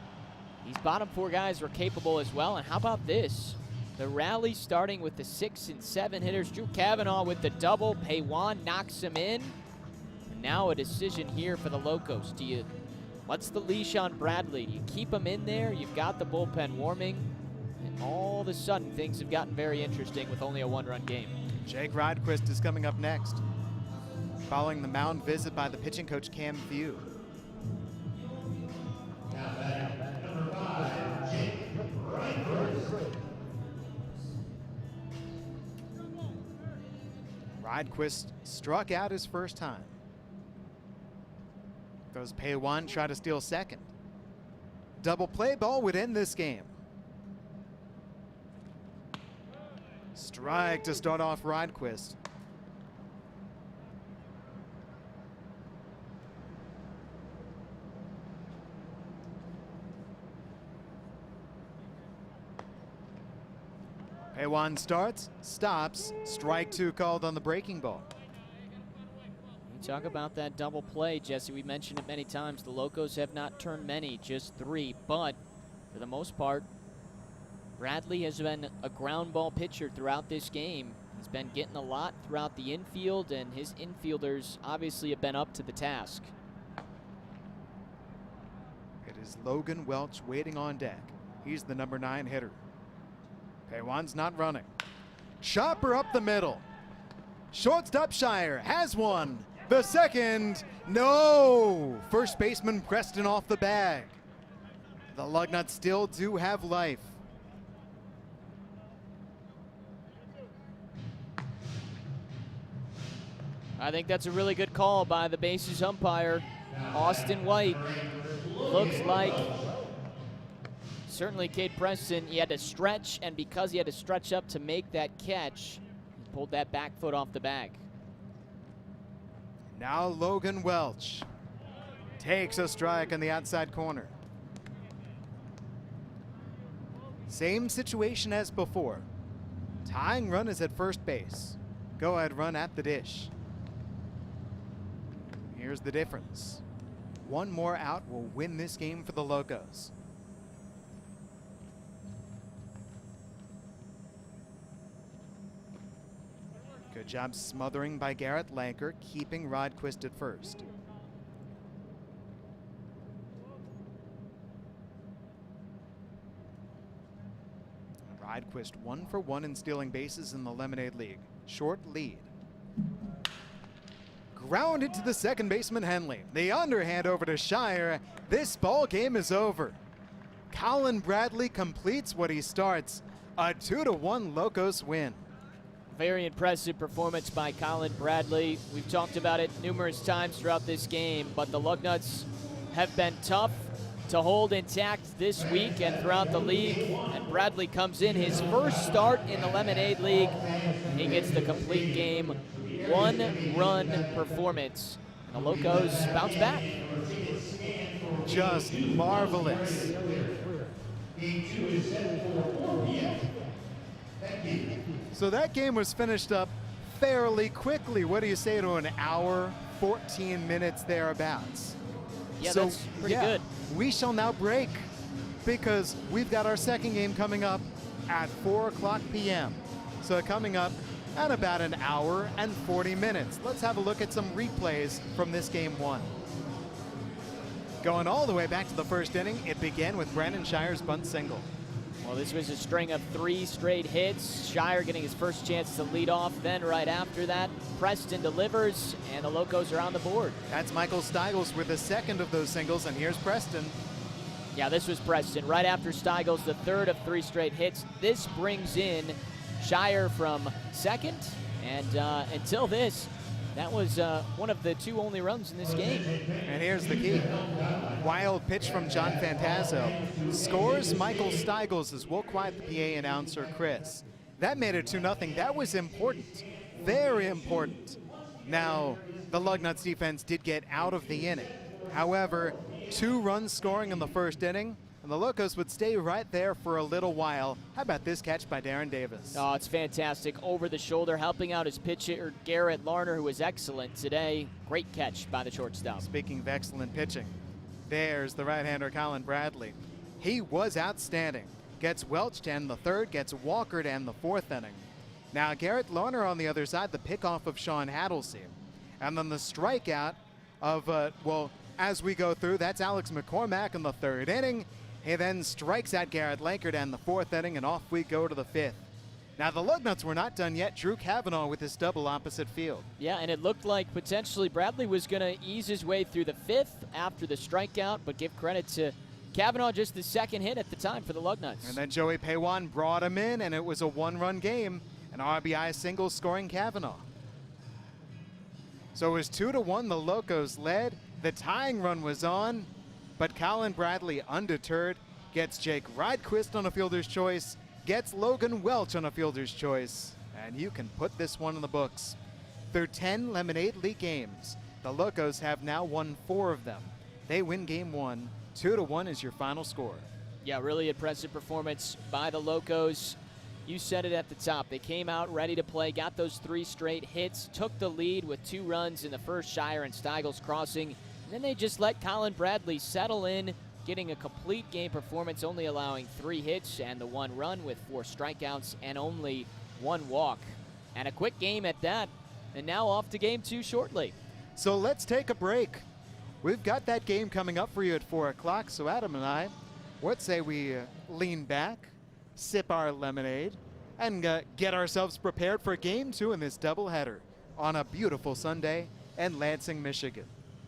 [SPEAKER 2] these bottom 4 guys were capable as well. And how about this? The rally starting with the 6 and 7 hitters. Drew Kavanaugh with the double. Paywan knocks him in. And now a decision here for the Locos. What's the leash on Bradley? Do you keep him in there? You've got the bullpen warming. And all of a sudden, things have gotten very interesting with only a 1-run game.
[SPEAKER 1] Jake Rodquist is coming up next, following the mound visit by the pitching coach Cam Few.
[SPEAKER 8] Number 5, Jake Rodquist.
[SPEAKER 1] Rodquist struck out his first time. Does Paywan try to steal second? Double play ball would end this game. Strike to start off Rodquist. Paywan starts, stops, strike 2 called on the breaking ball.
[SPEAKER 2] You talk about that double play, Jesse. We mentioned it many times. The Locos have not turned many, just 3. But for the most part, Bradley has been a ground ball pitcher throughout this game. He's been getting a lot throughout the infield, and his infielders obviously have been up to the task.
[SPEAKER 1] is Logan Welch waiting on deck. He's the number 9 hitter. Peiwan's not running. Chopper up the middle. Shortstop Shire has one. The second, no! First baseman Preston off the bag. The Lugnuts still do have life.
[SPEAKER 2] I think that's a really good call by the bases umpire, Austin White. Looks like certainly Cade Preston, he had to stretch, and because he had to stretch up to make that catch, he pulled that back foot off the bag.
[SPEAKER 1] Now Logan Welch takes a strike in the outside corner. Same situation as before. Tying run is at first base. Go ahead run at the dish. Here's the difference. One more out will win this game for the Locos. Good job smothering by Garrett Lanker, keeping Rodquist at first. Rodquist 1 for 1 in stealing bases in the Lemonade League. Short lead. Grounded to the second baseman Henley. The underhand over to Shire. This ball game is over. Colin Bradley completes what he starts. A 2-1 Locos win.
[SPEAKER 2] Very impressive performance by Colin Bradley. We've talked about it numerous times throughout this game, but the Lugnuts have been tough to hold intact this week and throughout the league. And Bradley comes in his first start in the Lemonade League. He gets the complete game, 1-run performance. And the Locos bounce back.
[SPEAKER 1] Just marvelous. So that game was finished up fairly quickly. What do you say to an hour, 14 minutes thereabouts?
[SPEAKER 2] Yeah, that's pretty good.
[SPEAKER 1] We shall now break because we've got our second game coming up at 4 o'clock p.m. So coming up at about an hour and 40 minutes. Let's have a look at some replays from this game one. Going all the way back to the first inning, it began with Brandon Shire's bunt single.
[SPEAKER 2] Well, this was a string of 3 straight hits. Shire getting his first chance to lead off. Then right after that, Preston delivers, and the Locos are on the board.
[SPEAKER 1] That's Michael Steigels with the second of those singles, and here's Preston.
[SPEAKER 2] Yeah, this was Preston. Right after Steigels, the third of 3 straight hits. This brings in Shire from second, and until this, that was one of the 2 only runs in this game.
[SPEAKER 1] And here's the key. Wild pitch from John Fantazzo. Scores Michael Steigels as we'll quiet the PA announcer, Chris. That made it 2-0. That was important. Very important. Now, the Lugnuts defense did get out of the inning. However, 2 runs scoring in the first inning, and the Locos would stay right there for a little while. How about this catch by Darren Davis?
[SPEAKER 2] Oh, it's fantastic. Over the shoulder, helping out his pitcher, Garrett Larner, who was excellent today. Great catch by the shortstop.
[SPEAKER 1] Speaking of excellent pitching, there's the right-hander Colin Bradley. He was outstanding. Gets Welch to end the third, gets Walker to end the fourth inning. Now Garrett Larner on the other side, the pickoff of Sean Hattlesey. And then the strikeout of, as we go through, that's Alex McCormack in the third inning. He then strikes out Garrett Lanker to end the fourth inning, and off we go to the fifth. Now the Lugnuts were not done yet. Drew Cavanaugh with his double opposite field.
[SPEAKER 2] Yeah, and it looked like potentially Bradley was going to ease his way through the fifth after the strikeout, but give credit to Cavanaugh, just the second hit at the time for the Lugnuts.
[SPEAKER 1] And then Joey Peiwan brought him in, and it was a 1-run game. An RBI single scoring Cavanaugh. So it was 2-1. The Locos led. The tying run was on. But Colin Bradley, undeterred, gets Jake Rodquist on a fielder's choice, gets Logan Welch on a fielder's choice, and you can put this one in the books. Through 10 Lemonade League games, the Locos have now won 4 of them. They win game 1. 2-1 is your final score.
[SPEAKER 2] Yeah, really impressive performance by the Locos. You said it at the top. They came out ready to play, got those 3 straight hits, took the lead with 2 runs in the first, Shire and Steigels crossing. Then they just let Colin Bradley settle in, getting a complete game performance, only allowing 3 hits and the 1 run with 4 strikeouts and only 1 walk. And a quick game at that. And now off to game 2 shortly.
[SPEAKER 1] So let's take a break. We've got that game coming up for you at 4 o'clock, so Adam and I would say we lean back, sip our lemonade, and get ourselves prepared for Game 2 in this doubleheader on a beautiful Sunday in Lansing, Michigan.